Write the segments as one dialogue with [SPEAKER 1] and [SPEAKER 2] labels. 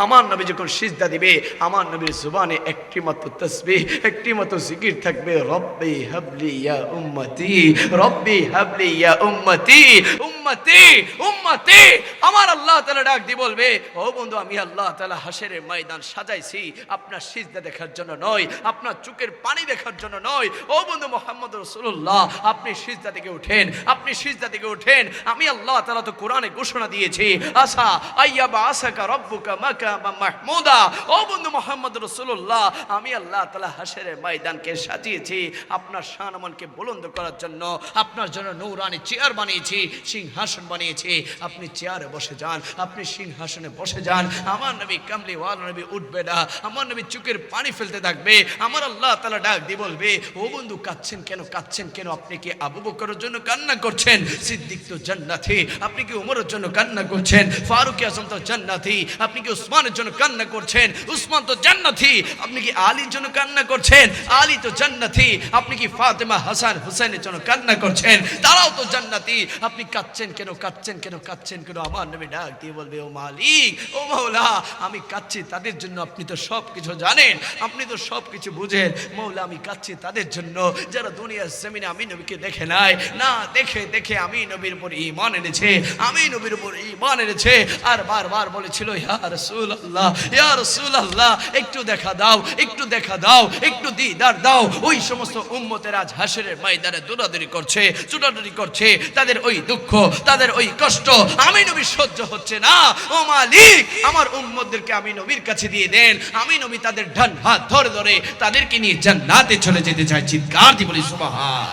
[SPEAKER 1] আমার নবী যখন সিজদা দিবে আমার নবীর জুবানে একটি মাত্র তাসবিহ একটি মাত্র জিকির থাকবে, রব্বি হাবলি ইয়া উম্মতি, রব্বি হাবলি ইয়া উম্মতি, উম্মতি উম্মতি। আমার আল্লাহ তাআলা ডাক দিয়ে বলবে, ও বন্ধু আমি আল্লাহ তাআলা হাসরের ময়দান সাজাইছি আপনার সিজদা দেখার জন্য নয়, আপনার চোখের পানি দেখার জন্য নয়। ও বন্ধু মুহাম্মদ রাসূলুল্লাহ আপনি সিজদা থেকে উঠেন, আপনি সিজদা থেকে উঠেন। আমি আল্লাহ তাআলা তো কোরআনে ঘোষণা দিয়েছি, আসা আইয়াবা আসাকা রব্বুকা মাকামা মাহমুদা। ও বন্ধু মুহাম্মদ রাসূলুল্লাহ আমি আল্লাহ তাআলা হাসরের ময়দানকে সাজিয়েছি আপনার শানমানকে বুলন্দ করার জন্য, আপনার জন্য নূরানি চেয়ার বানিয়েছি, সিংহাসন বানিয়েছি। আপনি চেয়ারে বসে যান, আপনি সিংহাসনে বসে যান। আমার নবী কামলি ওয়ালা নবী উঠবে না, আমার নবী চোখের পানি ফেলতে থাকবে। আমার আল্লাহ তাআলা ডাক দিয়ে বলবে, ও বন্ধু কাঁদছেন কেন, কাঁদছেন কেন? আপনি কি আবু বকরের জন্য কান্না করছেন? সিদ্দিক তো জান্নাতি। আপনি কি উমরের জন্য কান্না করছেন? ফারুক আযম তো জান্নাতি। আপনি কি উসমানের জন্য কান্না করছেন? উসমান তো জান্নাতি। আপনি কি আলীর জন্য কান্না করছেন? আলী তো জান্নাতি। আপনি কি ফাতেমা হাসান হুসাইনের জন্য কান্না করছেন? তারাও তো জান্নাতি। আপনি কাঁদছেন কেন, কাঁদছেন কেন, কাঁদছেন কেন? আমার নবী ডাক দিয়ে বলবে, ও মালিক, ও মাওলা আমি কাঁদছি তাদের জন্য, আপনি তো সব কিছু জানেন, আপনি তো সব কিছু বুঝেন। মাওলা আমি কাঁদছি তাদের জন্য যারা দুনিয়ার জমিনে আমি নবীকে দেখে নাই, না দেখে দেখে আমি নবীর উপর ঈমান এনেছে, আমি নবীর উপর ঈমান এনেছে। আর বারবার বলেছিল, ইয়া রাসূলুল্লাহ, ইয়া রাসূলুল্লাহ একটু দেখা দাও, একটু দেখা দাও, একটু দিদার দাও। ওই সমস্ত উম্মতের আজ হাসরের ময়দানে দৌড়াদৌড়ি করছে, ছুটাছুটি করছে, তাদের ওই দুঃখ, তাদের ওই কষ্ট আমি নবী সহ্য হচ্ছে না। ও মালিক আমার উম্মতদেরকে আমি নবীর কাছে দিয়ে দেন, আমি নবী তাদের ডান হাত ধরে ধরে তাদেরকে নিয়ে জান্নাতে চলে যেতে চাই। চিৎকার দিয়ে বলি সুবহান।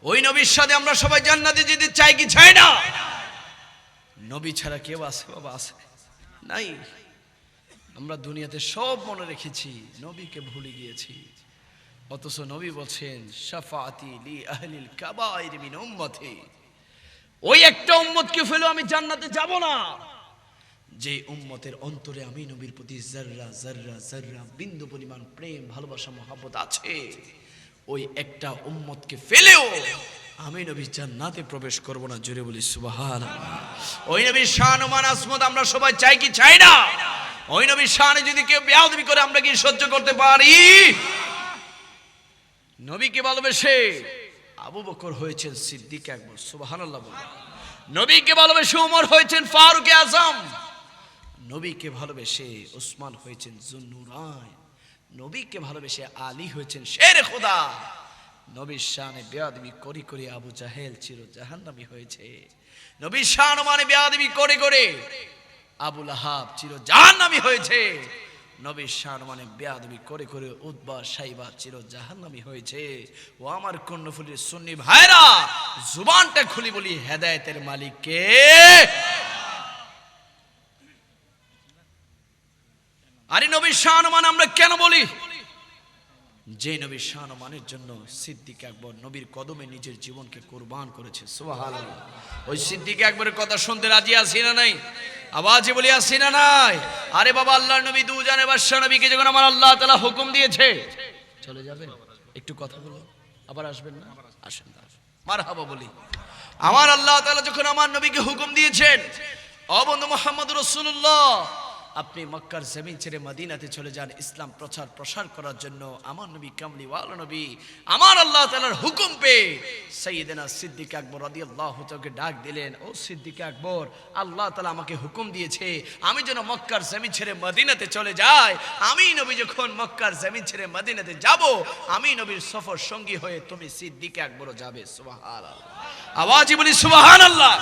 [SPEAKER 1] ওই নবীর সাথে আমরা সবাই জান্নাতে যেতে চাই কি চাই না? নবী ছাড়া কেউ আছে বাবা? আছে? নাই। আমরা দুনিয়াতে সব মনে রেখেছি, নবীকে ভুলে গিয়েছি। অথচ নবী বলছেন, শাফাআতি লি আহলিল কাবাইর মিন উম্মতি। ওই একটা উম্মতকে ফেলে আমি জান্নাতে যাব না যে উম্মতের অন্তরে আমি নবীর প্রতি যাররা যাররা যাররা বিন্দু পরিমাণ প্রেম ভালোবাসা মহব্বত আছে। ওই একটা উম্মতকে ফেলেও আমি নবী জান্নাতে প্রবেশ করব না। জোরে বলি সুবহানাল্লাহ। ওই নবীর শান ও মান আজমত আমরা সবাই চাই কি চাই না? ওই নবীর শানে যদি কেউ বেয়াদবি করে আমরা কি সহ্য করতে পারি? নবীকে ভালোবেসে আবু বকর হয়েছেন সিদ্দিক আকবর, সুবহানাল্লাহ বলুন। নবীকে ভালোবেসে ওমর হয়েছেন ফারুক আযম, নবীকে ভালোবেসে উসমান হয়েছেন যুন্নুরাইন, নবীকে ভালোবেসে আলী হয়েছেন শেরে খোদা। নবীর শানে বেয়াদবি করে করে আবু জাহেল চির জাহান্নামী হয়েছে। নবীর শান মানে বেয়াদবি করে করে আবু লাহাব চির জাহান্নামী হয়েছে। নবীর শান মানে বেয়াদবি করে করে উতবা সাইবা চির জাহান্নামী হয়েছে। ও আমার কর্ণফুলীর সুন্নি ভাইরা, জুবানটা খুলি বলি হেদায়েতের মালিক কে? আরে নবীর শান মান আমরা কেন বলি? যে নবীর শান মানের জন্য সিদ্দিক আকবর নবীর কদমে নিজের জীবনকে কুরবান করেছে। সুবহানাল্লাহ। ওই সিদ্দিক আকবরের কথা শুনতে রাজি আছি না নাই? আওয়াজে বলি আছি না নাই? আরে বাবা আল্লাহর নবী দুজানে বাদশা নবীকে যখন আমার আল্লাহ তাআলা হুকুম দিয়েছে, চলে যাবেন একটু কথা বলো, আবার আসবেন না? আসেন না, মারহাবা বলি। আমার আল্লাহ তাআলা যখন আমার নবীকে হুকুম দিয়েছেন, ও বন্ধু মুহাম্মদ রাসূলুল্লাহ আপনি মক্কার জমিন ছেড়ে মদিনাতে চলে যান ইসলাম প্রচার প্রসার করার জন্য, আমার নবী কামলি ওয়ালা নবী আমার আল্লাহ তাআলার হুকুম পেয়ে সাইয়েদনা সিদ্দিক আকবর রাদিয়াল্লাহু তাআলাকে ডাক দিলেন, ও সিদ্দিক আকবর আল্লাহ তাআলা আমাকে হুকুম দিয়েছে আমি যেন মক্কার জমিন ছেড়ে মদিনাতে চলে যাই। আমি নবী যখন মক্কার জমিন ছেড়ে মদিনাতে যাব, আমি নবীর সফর সঙ্গী হয়ে তুমি সিদ্দিক আকবরও যাবে। সুবহানাল্লাহ। আওয়াজে বলি সুবহানাল্লাহ।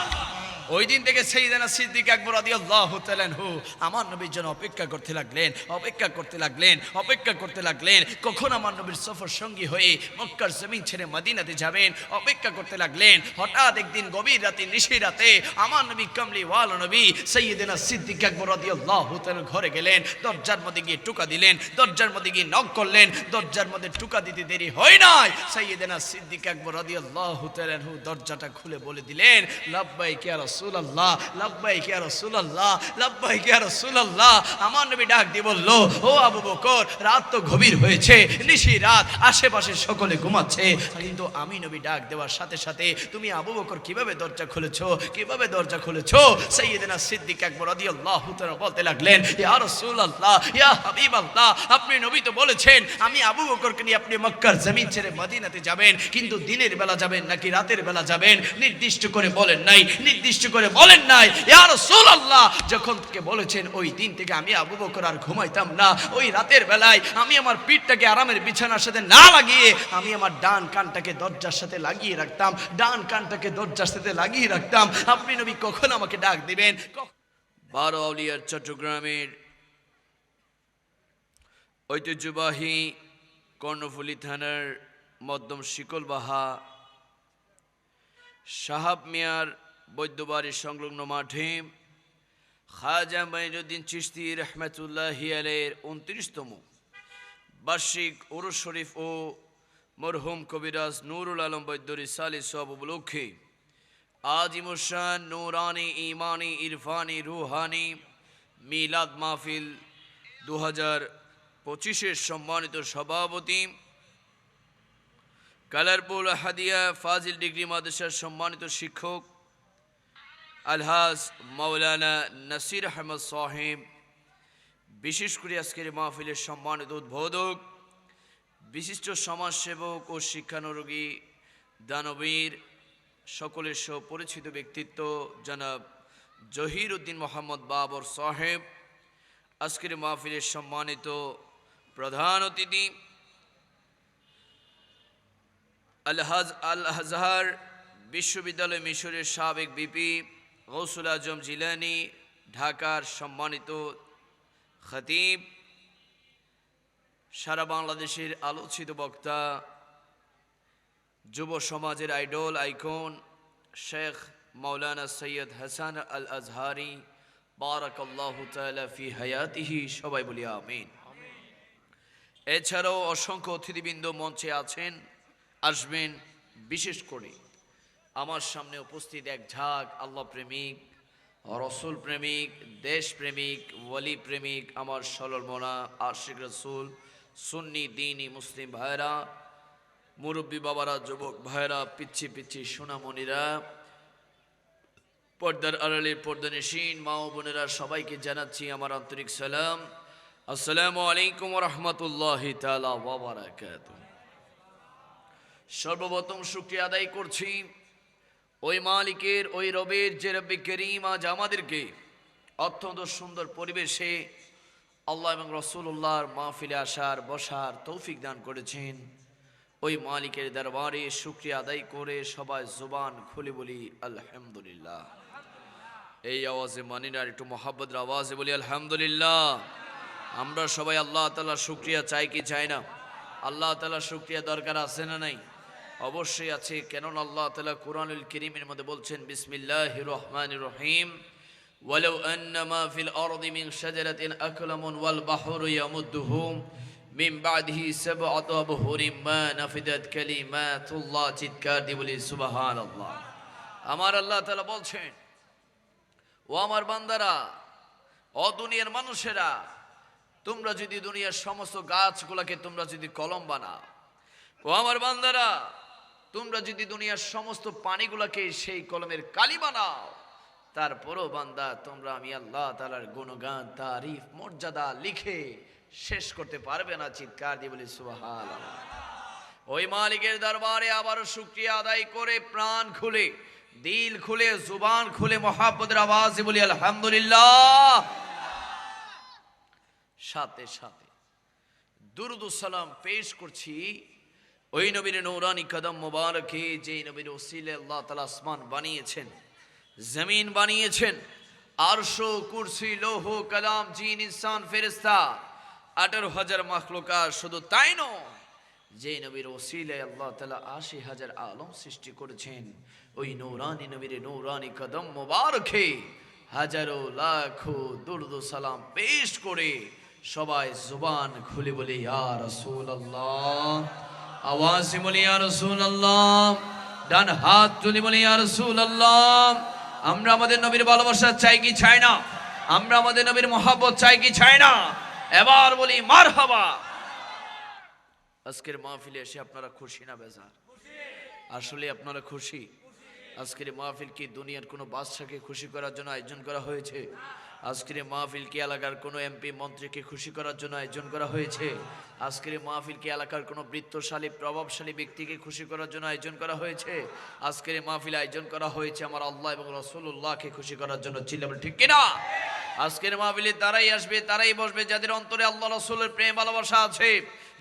[SPEAKER 1] ওই দিন থেকে সাইয়েদনা সিদ্দিক আকবর রাদিয়াল্লাহু তাআলা আনহু আমার নবীর জন্য অপেক্ষা করতে লাগলেন, অপেক্ষা করতে লাগলেন, অপেক্ষা করতে লাগলেন কখন আমার নবীর সফর সঙ্গী হয়ে মক্কার জমিন ছেড়ে মদিনাতে যাবেন। অপেক্ষা করতে লাগলেন। হঠাৎ একদিন গভীর রাতে নিশি রাতে আমার নবী কামলি ওয়ালা নবী সাইয়েদনা সিদ্দিক আকবর রাদিয়াল্লাহু তাআলা ঘরে গেলেন, দরজার মধ্যে গিয়ে টুকা দিলেন, দরজার মধ্যে গিয়ে নক করলেন। দরজার মধ্যে টুকা দিতে দেরি হয় নাই, সাইয়েদনা সিদ্দিক আকবর রাদিয়াল্লাহু তাআলা আনহু দরজাটা খুলে বলে দিলেন, লাব্বাইক ইয়া রাসূলুল্লাহ, লাব্বাইক ইয়া রাসূলুল্লাহ, লাব্বাইক ইয়া রাসূলুল্লাহ। আমার নবী ডাক দিয়ে বলল, ও আবু বকর, রাত তো গভীর হয়েছে, নিশি রাত, আশেপাশে সকলে ঘুমাচ্ছে, কিন্তু আমি নবী ডাক দেওয়ার সাথে সাথে তুমি আবু বকর কিভাবে দরজা খুলেছো, কিভাবে দরজা খুলেছো? সাইয়েদনা সিদ্দিক আকবর রাদিয়াল্লাহু তাআলা বলতে লাগলেন, ইয়া রাসূলুল্লাহ, ইয়া হাবিবাল্লাহ, আপনি নবী তো বলেছেন আমি আবু বকরকে নিয়ে আপনি মক্কার জমিন ছেড়ে মদিনাতে যাবেন, কিন্তু দিনের বেলা যাবেন নাকি রাতের বেলা যাবেন নির্দিষ্ট করে বলেন নাই, নির্দিষ্ট করে বলেন নাই। ইয়া রাসূলুল্লাহ, যখন থেকে বলেছেন ওই দিন থেকে আমি আবু বকর আর ঘুমাইতাম না। ওই রাতের বেলায় আমি আমার পিঠটাকে আরামের বিছানার সাথে না লাগিয়ে আমি আমার ডান কানটাকে দরজার সাথে লাগিয়ে রাখতাম, ডান কানটাকে দরজার সাথে লাগিয়ে রাখতাম। আপনি নবী কখন আমাকে ডাক দিবেন? 12 আউলিয়ার চট্টগ্রামের ঐতিহ্যবাহী কর্ণফুলী থানার মধ্যম শিকলবাহা সাহাব মিয়ার বৈদ্যবাড়ির সংলগ্ন মাঠে খাজা মাইনুদ্দিন চিশতি রহমতুল্লাহি আলাইহির 29তম বার্ষিক উরুস শরীফ ও মরহুম কবিরাজ নুরুল আলম বৈদ্য রিসালি সওয়াব উপলক্ষে আজিমুশান নূরানি ইমানি ইরফানি রুহানি মিলাদ মাহফিল 2025-এর সম্মানিত সভাপতি কালারপুল হাদিয়া ফাজিল ডিগ্রি মাদ্রাসার সম্মানিত শিক্ষক আলহাজ মাওলানা নাসির আহমদ সাহেব, বিশেষ করে আজকের মাহফিলের সম্মানিত উদ্বোধক বিশিষ্ট সমাজসেবক ও শিক্ষানুরাগী দানবীর সকলের সুপরিচিত ব্যক্তিত্ব জনাব জহির উদ্দিন মোহাম্মদ বাবর সাহেব, আজকের মাহফিলের সম্মানিত প্রধান অতিথি আল আজহার বিশ্ববিদ্যালয় মিশরের সাবেক ভিপি গৌসুল আজম জিলানি, ঢাকার সম্মানিত খতিব, সারা বাংলাদেশের আলোচিত বক্তা, যুব সমাজের আইডল আইকন শেখ মাওলানা সৈয়দ হাসান আল আজহারি বারাকাল্লাহু তাআলা ফি হায়াতিহি, সবাই বলি আমিন। এছাড়াও অসংখ্য অতিথিবৃন্দ মঞ্চে আছেন, আসবেন। বিশেষ করে আমার সামনে উপস্থিত এক ঝাঁক আল্লাহ প্রেমিক, রসুল প্রেমিক, দেশ প্রেমিক, ওয়ালি প্রেমিক, আমার সরলমনা আশিক রসুল, সুন্নি দিনী মুসলিম ভাইরা, মুরব্বী বাবারা, যুবক ভাইরা, পিচ্ছি পিচ্ছি সোনামণিরা, পর্দার আড়ালের পর্দানিশীন মা ও বোনেরা, সবাইকে জানাচ্ছি আমার আন্তরিক সালাম। আসসালামু আলাইকুম ওয়া রাহমাতুল্লাহি তাআলা ওয়া বারাকাতুহু। সর্বপ্রথম শুকরিয়া আদায় করছি ওই মালিকের, ওই রবের, যে রব্বে করিম আজ আমাদেরকে অত্যন্ত সুন্দর পরিবেশে আল্লাহ এবং রাসূলুল্লাহর মাহফিলে আসার বসার তৌফিক দান করেছেন। ওই মালিকের দরবারে শুকরিয়া আদায় করে সবাই জবান খুলে বলি আলহামদুলিল্লাহ। এই আওয়াজে মানি না, একটু মহাব্বতের আওয়াজে বলি আলহামদুলিল্লাহ। আমরা সবাই আল্লাহ তাআলার শুকরিয়া চাই কি চাই না? আল্লাহ তাআলার শুকরিয়া দরকার আছে না নাই? অবশ্যই আছে। কেননা আল্লাহ তাআলা কুরআনুল কারীমের মধ্যে বলছেন, বিসমিল্লাহির রহমানির রহিম, ওয়ালাউ আন্নামা ফিল আরদি মিন শাজারাতিন আকলামুন ওয়াল বাহরু ইয়ামুদ্দুহু মিন বাদিহি সাবআতু আবহুরিম মা নাফিদাত কালিমাতুল্লাহ। চিৎকার দিয়ে বলি সুবহানাল্লাহ। আমার আল্লাহ তাআলা বলছেন, ও আমার বান্দারা, ও দুনিয়ার মানুষেরা, তোমরা যদি দুনিয়ার সমস্ত গাছগুলোকে তোমরা যদি কলম বানাও, ও আমার বান্দারা, তোমরা যদি দুনিয়ার সমস্ত পানিগুলোকে সেই কলমের কালি বানাও, তারপরও বান্দা তোমরা আমি আল্লাহ তাআলার গুণগান, তারিফ, মর্যাদা লিখে শেষ করতে পারবে না। চিৎকার দিয়ে বলি সুবহানাল্লাহ। ওই মালিকের দরবারে আবারও শুকরিয়া আদায় করে প্রাণ খুলে, দিল খুলে, জুবান খুলে মহাব্বতের আওয়াজে বলি আলহামদুলিল্লাহ। সাথে সাথে দুরুদ ও সালাম পেশ করছি ওই নবীর নূরানি কদম মোবারকে, যে নবীর ওসিলে আল্লাহ তাআলা আসমান বানিয়েছেন, জমিন বানিয়েছেন, আরশ, কুরসি, লৌহ কলাম, জিন, ইনসান, ফেরেশতা, 18,000 মাখলুকাত। শুধু তাই নয়, যে নবীর ওসিলে আল্লাহ তাআলা 80,000 আলম সৃষ্টি করেছেন, ওই নূরানি নবীর নূরানি কদম মোবারকে হাজারো লাখো দুরুদ ও সালাম পেশ করে সবাই জুবান খুলে বলি ইয়া রাসূলুল্লাহ। আওয়াজে বলি ইয়া রাসূলুল্লাহ। ডান হাত তুলে বলি ইয়া রাসূলুল্লাহ।
[SPEAKER 2] আমরা আমাদের নবীর ভালোবাসা চাই কি চাই না? আমরা আমাদের নবীর মহব্বত চাই কি চাই না? এবার বলি মারহাবা। আজকের মাহফিলে এসে আপনারা খুশি না বেজার? আসলে আপনারা খুশি? আজকের মাহফিল কি দুনিয়ার কোনো বাদশাকে খুশি করার জন্য আয়োজন করা হয়েছে? আজকের মাহফিল কি এলাকার কোনো এমপি মন্ত্রীকে খুশি করার জন্য আয়োজন করা হয়েছে? আজকের মাহফিল কি এলাকার কোনো বৃত্তশালী প্রভাবশালী ব্যক্তিকে খুশি করার জন্য আয়োজন করা হয়েছে? আজকের মাহফিল আয়োজন করা হয়েছে আমার আল্লাহ এবং রাসূলুল্লাহকে খুশি করার জন্য। চিল্লাবেন ঠিক কিনা? আজকের মাহফিলে তারাই আসবে, তারাই বসবে যাদের অন্তরে আল্লাহ রাসূলের প্রেম ভালোবাসা আছে,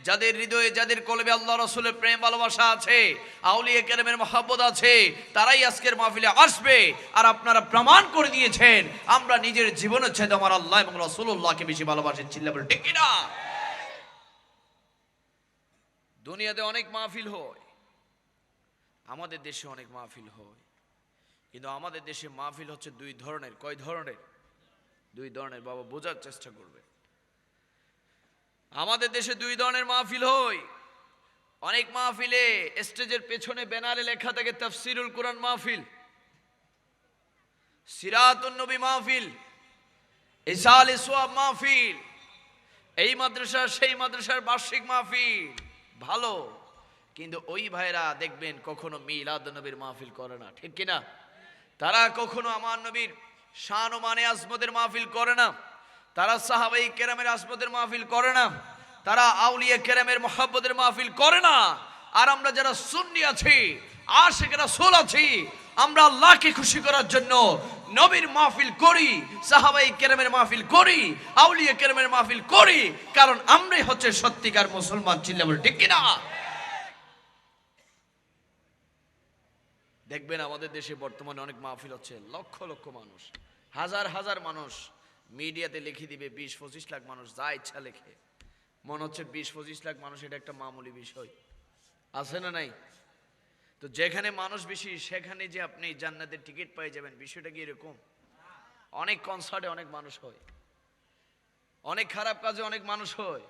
[SPEAKER 2] যাদের হৃদয়ে যাদের কলবে আল্লাহ রাসূলের প্রেম ভালোবাসা আছে, আউলিয়া কেরামের মহব্বত আছে, তারাই আজকের মাহফিলে আসবে। আর আপনারা প্রমাণ করে দিয়েছেন আমরা নিজের জীবনের চাইতে আমার আল্লাহ এবং রাসূলুল্লাহকে বেশি ভালোবাসি। চিল্লাবেন ঠিক কিনা? দুনিয়াতে অনেক মাহফিল হয়, আমাদের দেশে অনেক মাহফিল হয়, কিন্তু আমাদের দেশে মাহফিল হচ্ছে দুই ধরনের। কয় ধরনের? দুই ধরনের। বাবা বোঝার চেষ্টা করবে। আমাদের দেশে দুই ধরনের মাহফিল হয়। অনেক মাহফিলে স্টেজের পেছনে ব্যানারে লেখা থাকে তাফসিরুল কোরআন মাহফিল, সিরাতুন নবী মাহফিল, ইসালে সোয়াব মাহফিল, এই মাদ্রাসা সেই মাদ্রাসার বার্ষিক মাহফিল। ভালো, কিন্তু ওই ভাইরা দেখবেন কখনো মিলাদ নবীর মাহফিল করে না। ঠিক কিনা? তারা কখনো আমার নবীর শান ও মানে আজমতের মাহফিল করে না, তারা সাহাবাই কেরামের আজমতের মাহফিল করে না, তারা আউলিয়া কেরামের মহব্বতের মাহফিল করে না। আর আমরা যারা সুন্নি আছি, আশিক রাসূল আছি, আমরা আল্লাহকে খুশি করার জন্য নবীর মাহফিল করি, সাহাবাই কেরামের মাহফিল করি, আউলিয়া কেরামের মাহফিল করি, কারণ আমরাই হচ্ছে সত্যিকার মুসলমান। চিল্লাবেন ঠিক কিনা? দেখবেন আমাদের দেশে বর্তমানে অনেক মাহফিল হচ্ছে, লক্ষ লক্ষ মানুষ, হাজার হাজার মানুষ মিডিয়াতে লিখে দিবে, 20-25 লাখ মানুষ যা ইচ্ছা লেখে, মনে হচ্ছে 20-25 লাখ মানুষ এটা একটা মামুলি বিষয়। আছে না নাই? তো যেখানে মানুষ বেশি সেখানে যে আপনি জান্নাতের টিকিট পেয়ে যাবেন, বিষয়টা কি এরকম? অনেক কনসার্টে অনেক মানুষ হয়, অনেক খারাপ কাজে অনেক মানুষ হয়।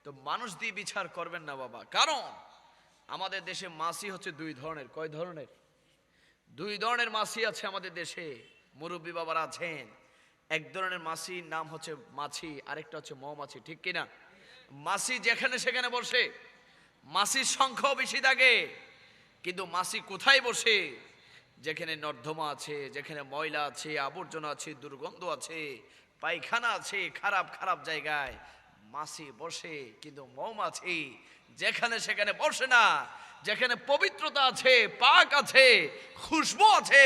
[SPEAKER 2] তো মানুষ দিয়ে বিচার করবেন না বাবা, কারণ আমাদের দেশে মাসি হচ্ছে দুই ধরনের। কয় ধরনের? দুই ধরনের মাছি আছে আমাদের দেশে। মুরব্বী বাবারা আছেন, এক ধরনের মাছির নাম হচ্ছে মাছি, আরেকটা হচ্ছে মৌমাছি। ঠিক কিনা? মাছি যেখানে সেখানে বসে, মাছির সংখ্যাও বেশি থাকে, কিন্তু মাছি কোথায় বসে? যেখানে নর্দমা আছে, যেখানে ময়লা আছে, আবর্জনা আছে, দুর্গন্ধ আছে, পায়খানা আছে, খারাপ খারাপ জায়গায় মাছি বসে। কিন্তু মৌমাছি যেখানে সেখানে বসে না। যেখানে পবিত্রতা আছে, পাক আছে, খুশবু আছে,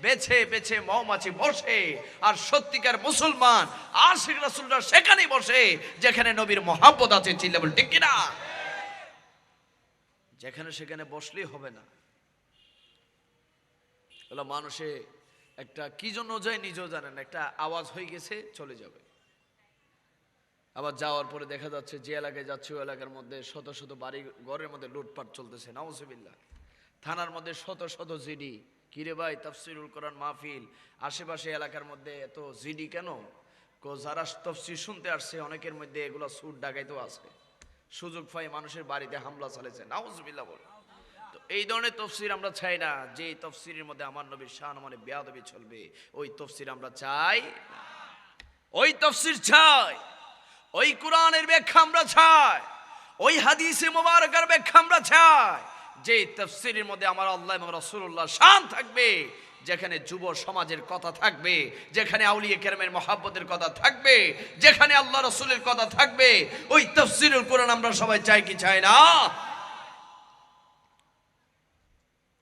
[SPEAKER 2] বেছে বেছে মৌমাছি বসে। আর সত্যিকার মুসলমান আশিক রাসূলরা সেখানেই বসে যেখানে নবীর মহব্বত আছে। চিল্লাবেন ঠিক কিনা? যেখানে সেখানে বসলেই হবে না। ওলা মানুষে একটা কি জন্য যায় নিজেও জানেন, একটা আওয়াজ হয়ে গেছে চলে যাবে। আবার যাওয়ার পরে দেখা যাচ্ছে যে এলাকায় যাচ্ছে ওই এলাকার মধ্যে শত শত বাড়ি ঘরের মধ্যে লুটপাট চলতেছে, নাউজুবিল্লাহ। থানার মধ্যে শত শত জিডি। কিরে ভাই, তাফসিরুল কোরআন মাহফিল, আশেপাশে এলাকার মধ্যে এত জিডি কেন? যারা তাফসির শুনতে আসছে অনেকের মধ্যে এগুলো সুট ডাকাইতেও আছে, সুযোগ পাই মানুষের বাড়িতে হামলা চালাইছে, নাউজুবিল্লাহ বলে। তো এই ধরনের তফসির আমরা চাই না। যে তফসিরের মধ্যে আমার নবীর শান মানে বেয়াদবি চলবে, ওই তফসির আমরা চাই না। ওই তফসির চাই, ওই কোরআনের ব্যাখ্যা আমরা চাই, ওই হাদিসে মুবারকার ব্যাখ্যা আমরা চাই, যে তাফসীরের মধ্যে আমার আল্লাহ এবং রাসূলুল্লাহ শান থাকবে, যেখানে যুব সমাজের কথা থাকবে, যেখানে আউলিয়া কেরামের মহব্বতের কথা থাকবে, যেখানে আল্লাহ রাসূলের কথা থাকবে, ওই তাফসীরুল কোরআন আমরা সবাই চাই কি চাই না?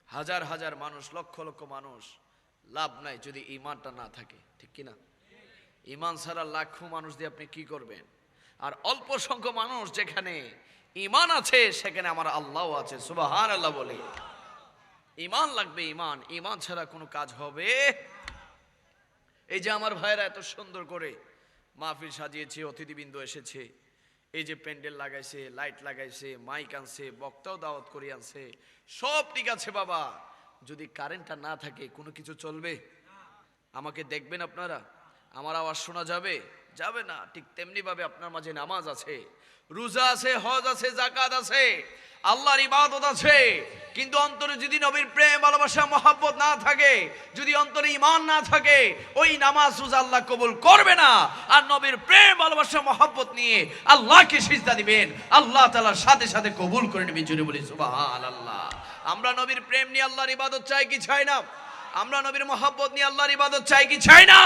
[SPEAKER 2] হাজার হাজার মানুষ, লক্ষ লক্ষ মানুষ, লাভ নাই যদি ঈমানটা না থাকে। ঠিক কি না? ঈমান ছাড়া লাখো মানুষ দিয়ে আপনি কি করবেন? আর অল্প সংখ্যক মানুষ যেখানে ঈমান আছে সেখানে আমার আল্লাহ আছে, সুবহানাল্লাহ বলে। ঈমান লাগবে, ঈমান। ঈমান ছাড়া কোনো কাজ হবে। এই যে আমার ভাইরা এত সুন্দর করে মাহফিল সাজিয়েছে, অতিথিবৃন্দ এসেছে, এই যে প্যান্ডেল লাগাইছে, লাইট লাগাইছে, মাইক আনছে, বক্তাও দাওয়াত করে আনছে, সব ঠিক আছে বাবা। যদি কারেন্টটা না থাকে কোনো কিছু চলবে? আমাকে দেখবেন আপনারা? আমার আওয়াজ শোনা যাবে? যাবে না। ঠিক তেমনি ভাবে আপনার মাঝে নামাজ আছে, রোজা আছে, হজ আছে, যাকাত আছে, আল্লাহর ইবাদত আছে, কিন্তু অন্তরে যদি নবীর প্রেম ভালোবাসা মহব্বত না থাকে, যদি অন্তরে ঈমান না থাকে, ওই নামাজ রোজা আল্লাহ কবুল করবে না। আর নবীর প্রেম ভালোবাসা মহব্বত নিয়ে আল্লাহকে সিজদা দিবেন, আল্লাহ তাআলার সাথে সাথে কবুল করে নেবেন। জোরে বলি সুবহানাল্লাহ। আমরা নবীর প্রেম নিয়ে আল্লাহর ইবাদত চাই কি চাই না? আমরা নবীর মহব্বত নিয়ে আল্লাহর ইবাদত চাই কি চাই না?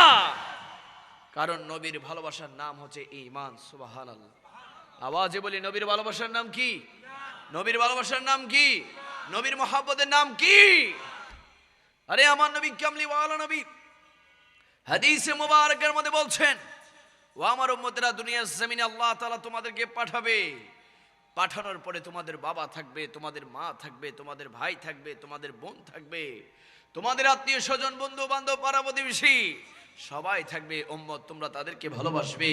[SPEAKER 2] কারণ নবীর ভালোবাসার নাম হচ্ছে ঈমান। সুবহানাল্লাহ। আওয়াজে বলি, নবীর ভালোবাসার নাম কি? নবীর ভালোবাসার নাম কি? নবীর মহব্বতের নাম কি? আরে আমার নবী কামলি ওয়ালা নবী হাদিসে মুবারকের মধ্যে বলছেন, ও আমার উম্মতেরা, দুনিয়ার জমিনে আল্লাহ তাআলা তোমাদেরকে পাঠাবে। পাঠানোর পরে তোমাদের বাবা থাকবে, তোমাদের মা থাকবে, তোমাদের ভাই থাকবে, তোমাদের বোন থাকবে, তোমাদের আত্মীয় স্বজন, বন্ধু বান্ধব, পাড়া প্রতিবেশী সবাই থাকবে। উম্মত তোমরা তাদেরকে ভালোবাসবে,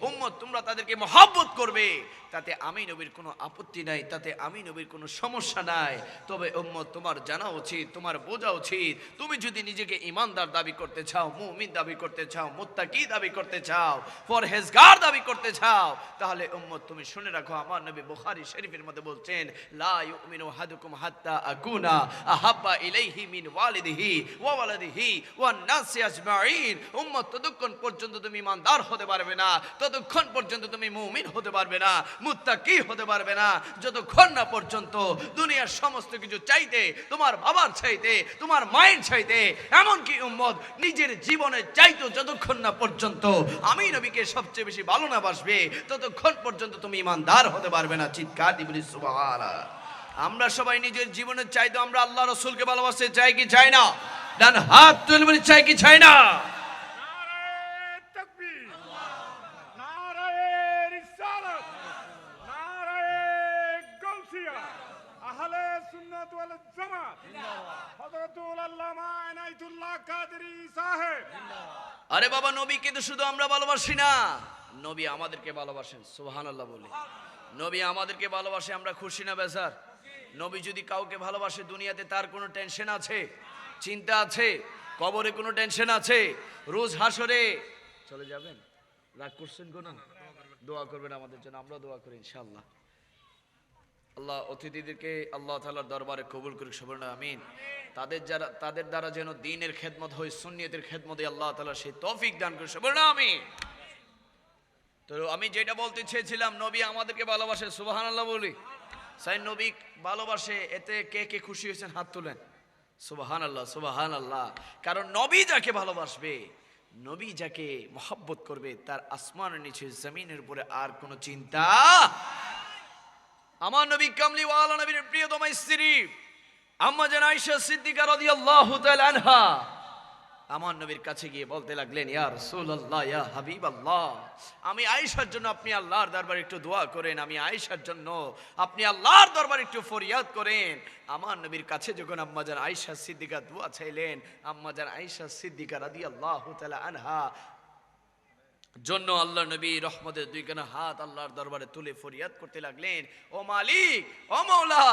[SPEAKER 2] উম্মত তোমরা তাদেরকে মহব্বত করবে। তাতে আমি নবীর কোনো আপত্তি নাই, তাতে আমি নবীর কোনো সমস্যা নাই। তবে উম্মত তোমার জানা উচিত, তোমার বোঝা উচিত, তুমি যদি নিজেকে ইমানদার দাবি করতে চাও, মুমিন দাবি করতে চাও, মুত্তাকি দাবি করতে চাও, পরহেজগার দাবি করতে চাও, তাহলে উম্মত তুমি শুনে রাখো, আমার নবী বুখারী শরীফের মধ্যে বলছেন, লা ইউমিনু আহাদুকুম হাত্তা আকুনা আহাব্বা ইলাইহি মিন ওয়ালিদিহি ওয়া ওয়ালাদিহি ওয়ান নাসি আজমাইন। উম্মত ততক্ষণ পর্যন্ত তুমি ইমানদার হতে পারবে না, ততক্ষণ পর্যন্ত তুমি মুমিন হতে পারবে না, মুত্তাকি হতে পারবে না, যতক্ষণ না পর্যন্ত দুনিয়ার সমস্ত কিছু চাইতে, তোমার বাবার চাইতে, তোমার মায়ের চাইতে, এমনকি উম্মত নিজের জীবনের চাইতে যতক্ষণ না পর্যন্ত আমি নবীকে সবচেয়ে বেশি ভালো না বাসবে, ততক্ষণ পর্যন্ত তুমি ইমানদার হতে পারবে না। চিৎকার দিয়ে বলি সুবহানাল্লাহ। আমরা সবাই নিজের জীবনের চাইতে আমরা আল্লাহ রাসূলকে ভালোবাসতে চাই কি চাই না? ডান হাত তুলে বলি, চাই কি চাই না? আরে বাবা, নবীকে তো শুধু আমরা ভালোবাসি না, নবী আমাদেরকে ভালোবাসেন। সুবহানাল্লাহ বলি। নবী আমাদেরকে ভালোবাসে, আমরা খুশি না বেজার? নবী যদি কাউকে ভালোবাসে, দুনিয়াতে তার কোনো টেনশন আছে? চিন্তা আছে? কবরে কোনো টেনশন আছে? রোজ হাসরে চলে যাবেন? রাগ করছেন কোন? দোয়া করবেন আমাদের জন্য, আমরা দোয়া করি ইনশাআল্লাহ। আল্লাহ অতিথিদেরকে আল্লাহ তাআলার দরবারে কবুল করুক, সবাই আমিন। তাদের দ্বারা যেন দ্বীনের খেদমত হয়, সুন্নিয়তের খেদমতে আল্লাহ তাআলা সেই তৌফিক দান করুক, সবাই আমিন। তো আমি যেটা বলতে চেয়েছিলাম, নবী আমাদেরকে ভালোবাসে। সুবহানাল্লাহ বলি। সাই নবী ভালোবাসে, এতে কে কে খুশি হয়েছেন হাত তুলেন। সুবহানাল্লাহ, সুবহানাল্লাহ। কারণ নবী যাকে ভালোবাসবে, নবী যাকে মহব্বত করবে, তার আসমানের নিচে জমিনের উপরে আর কোনো চিন্তা। আমার নবী কামলি ওয়ালা নবীর প্রিয়তমা স্ত্রী আম্মা জান আয়েশা সিদ্দিকা রাদিয়াল্লাহু তাআলা আনহা আমার নবীর কাছে গিয়ে বলতে লাগলেন, ইয়া রাসূলুল্লাহ, ইয়া হাবিবাল্লাহ, আমি আয়েশার জন্য আপনি আল্লাহর দরবারে একটু দোয়া করেন, আমি আয়েশার জন্য আপনি আল্লাহর দরবারে একটু ফরিয়াদ করেন। আমার নবীর কাছে যখন আম্মা জান আয়েশা সিদ্দিকা দোয়া চাইলেন, আম্মা জান আয়েশা সিদ্দিকা রাদিয়াল্লাহু তাআলা আনহা জন্য আল্লাহ নবী রহমতের দুইখানা হাত আল্লাহর দরবারে তুলে ফরিয়াদ করতে লাগলেন, ও মালিক, ও মাওলা,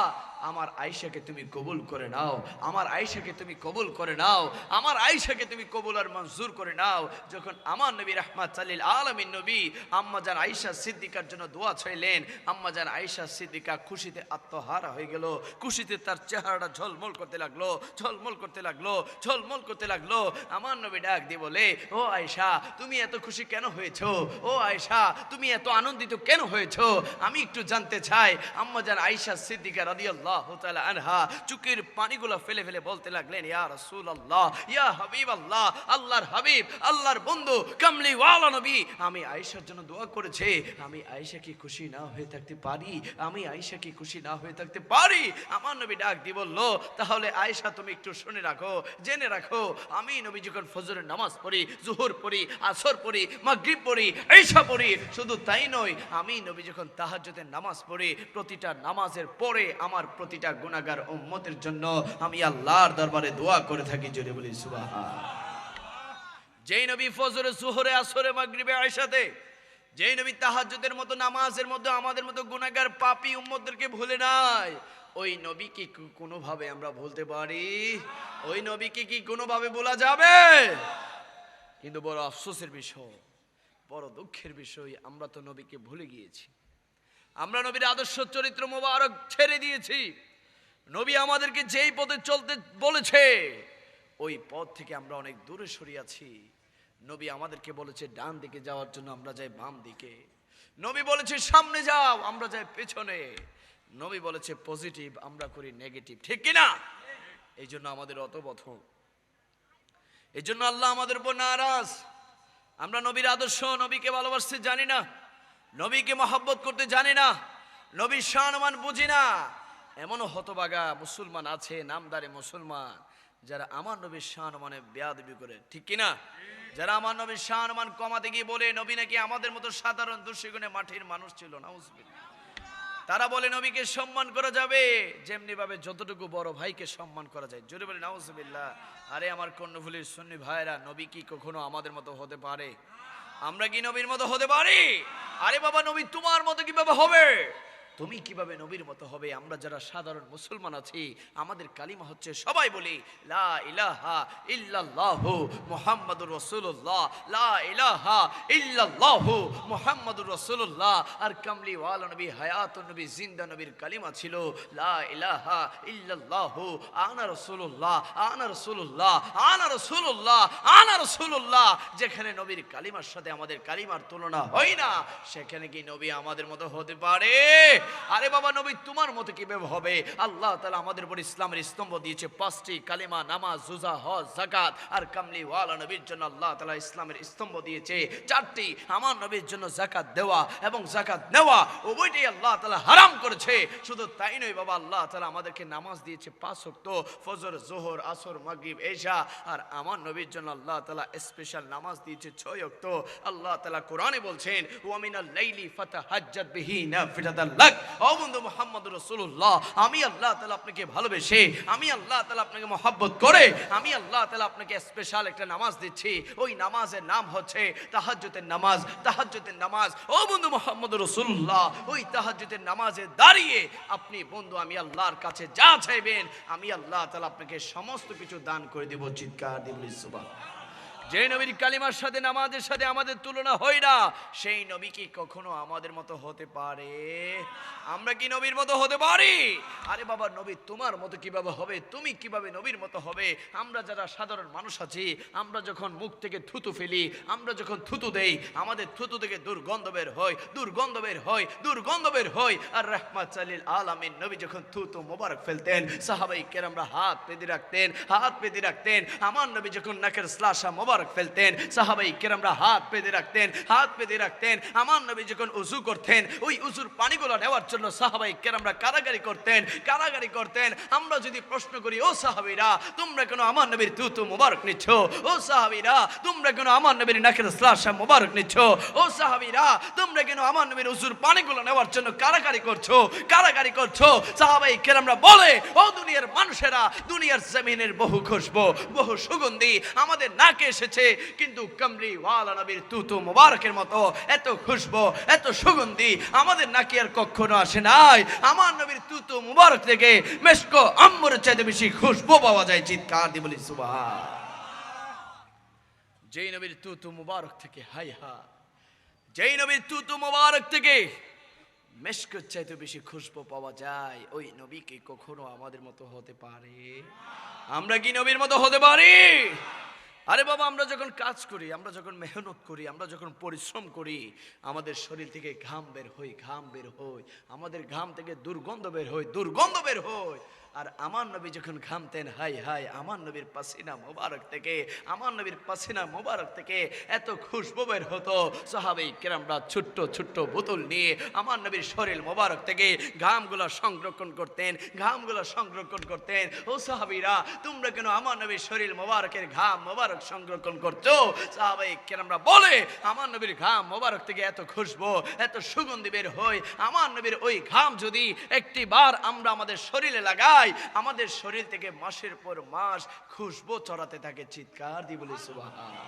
[SPEAKER 2] আমার আয়েশাকে তুমি কবুল করে নাও, আমার আয়েশাকে তুমি কবুল করে নাও, আমার আয়েশাকে তুমি কবুল আর মঞ্জুর করে নাও। যখন আমার নবী রাহমাতুল লিল আলামিন নবী আম্মা জান আয়েশা সিদ্দিকার জন্য দোয়া চাইলেন, আম্মা জান আয়েশা সিদ্দিকা খুশিতে আত্মহারা হয়ে গেল, খুশিতে তার চেহারাটা ঝলমল করতে লাগলো, ঝলমল করতে লাগলো, ঝলমল করতে লাগলো। আমার নবী ডাক দিয়ে বলে, ও আয়েশা, তুমি এত খুশি কেন হয়েছো? ও আয়েশা, তুমি এত আনন্দিত কেন হয়েছো? আমি একটু জানতে চাই। আম্মা জান আয়েশা সিদ্দিকা রাদিয়াল্লাহু তাআলা আনহা চোখের পানিগুলো ফেলে ফেলে বলতে লাগলেন, ইয়া রাসূলুল্লাহ, ইয়া হাবিবাল্লাহ, আল্লাহর হাবিব, আল্লাহর বন্ধু, কামলি ওয়ালা নবী, আমি আয়েশার জন্য দোয়া করেছি, আমি আয়েশা কি খুশি না হয়ে থাকতে পারি? আমি আয়েশা কি খুশি না হয়ে থাকতে পারি? আমার নবী ডাক দিয়ে বলল, তাহলে আয়েশা তুমি একটু শুনে রাখো, জেনে রাখো, আমি নবী যখন ফজরের নামাজ পড়ি, জোহর পড়ি, আসর পড়ি, মাগরিব পড়ি, ঈশা পড়ি, শুধু তাই নয়, আমি নবী যখন তাহাজ্জুদের নামাজ পড়ি, প্রতিটা নামাজের পরে আমার প্রতিটা গুনাহগার উম্মতের জন্য আমি আল্লাহর দরবারে দোয়া করে থাকি। জোরে বলি সুবহানাল্লাহ। যেই নবী ফজরে, জোহরে, আসরে, মাগরিবে, ঈশাতে, যেই নবী তাহাজ্জুদের মতো নামাজের মধ্যে আমাদের মতো গুনাহগার পাপী উম্মতদেরকে ভুলে নাই, ওই নবীকে কি কোনোভাবে আমরা ভুলতে পারি? ওই নবীকে কি কোনোভাবে ভোলা যাবে? কিন্তু বড় আফসোসের বিষয়, বড় দুঃখের বিষয়, আমরা তো নবীকে ভুলে গিয়েছি। আমরা নবীর আদর্শ চরিত্র মোবারক ছেড়ে দিয়েছি, নবী আমাদেরকে যেই পথে চলতে বলেছে ওই পথ থেকে আমরা অনেক দূরে সরে আছি। নবী আমাদেরকে বলেছে ডান দিকে যাওয়ার জন্য, আমরা যাই বাম দিকে। নবী বলেছে সামনে যাও, আমরা যাই পেছনে। নবী বলেছে পজিটিভ, আমরা করি নেগেটিভ, ঠিক কিনা? এই জন্য আমাদের অতবথ, এই জন্য আল্লাহ আমাদের উপর নারাজ। আমরা নবীর আদর্শ, নবীকে ভালোবাসতে জানি না, নবীকে মহব্বত করতে জানি না, নবীর সম্মান বুঝি না। এমনও হতভাগা মুসলমান আছে, নামদারে মুসলমান, যারা আমার নবীর সম্মানে বেয়াদবি করে, ঠিক কিনা? যারা আমার নবীর সম্মান কমাতে গিয়ে বলে নবী নাকি আমাদের মতো সাধারণ দুঃশীগুণে মাটির মানুষ ছিল। নাউজুবিল্লাহ। তারা বলে নবীকে সম্মান করা যাবে যেমনি ভাবে যতটুকু বড় ভাইকে সম্মান করা যায়। জোরে বলে নাউজুবিল্লাহ। আরে আমার কর্ণফুলীর সুন্নি ভাইরা, নবী কি কখনো আমাদের মতো হতে পারে? আমরা কি নবীর মতো হতে পারি? আরে বাবা, নবী তোমার মতো কিভাবে হবে? তুমি কিভাবে নবীর মতো হবে? আমরা যারা সাধারণ মুসলমান আছি, আমাদের কালিমা হচ্ছে, সবাই বলি লা ইলাহা ইল্লাল্লাহু মুহাম্মাদুর রাসূলুল্লাহ, লা ইলাহা ইল্লাল্লাহু মুহাম্মাদুর রাসূলুল্লাহ। আর কামলি ওয়ালা নবী, হায়াতুন নবী, জিন্দা নবীর কালিমা ছিল লা ইলাহা ইল্লাল্লাহু আনা রাসূলুল্লাহ, আনা রাসূলুল্লাহ, আনা রাসূলুল্লাহ, আনা রাসূলুল্লাহ। যেখানে নবীর কালিমার সাথে আমাদের কালিমার তুলনা হয় না, সেখানে কি নবী আমাদের মতো হতে পারে? আরে বাবা, নবী তোমার মতো কিভাবে হবে? আল্লাহ তাআলা আমাদের উপর ইসলামের স্তম্ভ দিয়েছে 5টি, কালিমা, নামাজ, রোজা, হজ, যাকাত। আর কামলি ওয়ালা নবীর জন্য আল্লাহ তাআলা ইসলামের স্তম্ভ দিয়েছে 4টি। আমার নবীর জন্য যাকাত দেওয়া এবং যাকাত নেওয়া উভয়টাই আল্লাহ তাআলা হারাম করেছে। শুধু তাই নয় বাবা, আল্লাহ তাআলা আমাদেরকে নামাজ দিয়েছে 5 ওয়াক্ত, ফজর, যোহর, আসর, মাগরিব, এশা। আর আমার নবীর জন্য আল্লাহ তাআলা স্পেশাল নামাজ দিয়েছে 6 ওয়াক্ত। আল্লাহ তাআলা কোরআনে বলছেন ওয়া মিনাল লাইলি ফাতাহাজ্জাত বিহি নাফিলাতাল লাক। ও বন্ধু মুহাম্মদুর রাসূলুল্লাহ, আমি আল্লাহ তাআলা আপনাকে ভালোবেসে, আমি আল্লাহ তাআলা আপনাকে মহব্বত করে, আমি আল্লাহ তাআলা আপনাকে স্পেশাল একটা নামাজ দিচ্ছি। ওই নামাজের নাম হচ্ছে তাহাজ্জুদের নামাজ। তাহাজ্জুদের নামাজ, ও বন্ধু মুহাম্মদুর রাসূলুল্লাহ, ওই তাহাজ্জুদের নামাজে দাঁড়িয়ে আপনি বন্ধু আমি আল্লাহর কাছে যা চাইবেন, আমি আল্লাহ তাআলা আপনাকে সমস্ত কিছু দান করে দেব। চিৎকার দিয়ে বলি সুবহানাল্লাহ। যে নবীর কালিমার সাথে নামাজের সাথে আমাদের তুলনা হয় না, সেই নবী কি কখনো আমাদের মতো হতে পারে? আমরা কি নবীর মতো হতে পারি? আরে বাবা, নবী তোমার মতো কিভাবে হবে? তুমি কিভাবে নবীর মতো হবে? আমরা যারা সাধারণ মানুষ আছি, আমরা যখন মুখ থেকে থুতু ফেলি, আমরা যখন থুতু দেই, আমাদের থুতু থেকে দুর্গন্ধ বের হয়, দুর্গন্ধ বের হয়, দুর্গন্ধ বের হয়। আর রাহমাতুল লিল আলামিন নবী যখন থুতু মোবারক ফেলতেন, সাহাবায়ে কেরামরা হাত পেতে রাখতেন, হাত পেতে রাখতেন। আমার নবী যখন নাকের শ্লাসা মোবারক ফেলতেন, সাহাবায়ে কেরামরা হাত পেতে রাখতেন, হাত পেতে রাখতেন। আমার নবী যখন ওযু করতেন, ওই ওযুর পানিগুলো নেওয়ার জন্য সাহাবায়ে কেরামরা কারাগারি করতেন, কারাগারি করতেন। আমরা যদি প্রশ্ন করি, ও সাহাবীরা তোমরা কেন আমার নবীর থুতু মোবারক নিচ্ছ? ও সাহাবীরা তোমরা কেন আমার নবীর নাকের শ্লাসা মোবারক নিচ্ছ? ও সাহাবীরা তোমরা কেন আমার নবীর ওযুর পানিগুলো নেওয়ার জন্য কারাগারি করছো, কারাগারি করছো? সাহাবায়ে কেরামরা বলে, ও দুনিয়ার মানুষেরা, দুনিয়ার জমিনের বহু খুশবু, বহু সুগন্ধি আমাদের নাকে এসেছে, কিন্তু কামলি ওয়ালা নবীর থুতু মোবারকের মতো এত খুশবু, এত সুগন্ধি আমাদের নাকে আর কখনো আসে নাই। আমার নবীর থুতু মোবারক থেকে মেশক আম্বরের চাইতে বেশি খুশবু পাওয়া যায়। চিৎকার দিয়ে বলি সুবহান। যেই নবীর থুতু মোবারক থেকে, হাই হা, যেই নবীর থুতু মোবারক থেকে মেশকের চাইতে বেশি খুশবু পাওয়া যায়, ওই নবী কি কখনো আমাদের মতো হতে পারে? আমরা কি নবীর মতো হতে পারি? আরে বাবা, আমরা যখন কাজ করি, আমরা যখন মেহনত করি, আমরা যখন পরিশ্রম করি, আমাদের শরীর থেকে ঘাম বের হয়, ঘাম বের হয়, আমাদের ঘাম থেকে দুর্গন্ধ বের হয়, দুর্গন্ধ বের হয়। আর আমার নবী যখন ঘামতেন, হাই হাই, আমার নবীর পাসিনা মোবারক থেকে, আমার নবীর পাসিনা মোবারক থেকে এত খুশবু বের হতো। সাহাবায়ে কেরামরা ছোট্ট ছোট্ট বোতল নিয়ে আমার নবীর শরীর মোবারক থেকে ঘামগুলো সংরক্ষণ করতেন, ঘামগুলো সংরক্ষণ করতেন। ও সাহাবীরা তোমরা কেন আমার নবীর শরীর মোবারকের ঘাম মোবারক সংরক্ষণ করছো? সাহাবায়ে কেরামরা বলে, আমার নবীর ঘাম মোবারক থেকে এত খুশবু, এত সুগন্ধি বের হয়, আমার নবীর ওই ঘাম যদি একটি বার আমরা আমাদের শরীরে লাগাই, আমাদের শরীর থেকে মাসের পর মাস খুশবু ছড়াতে থাকে। চিৎকার দিয়ে বলি সুবহানাল্লাহ।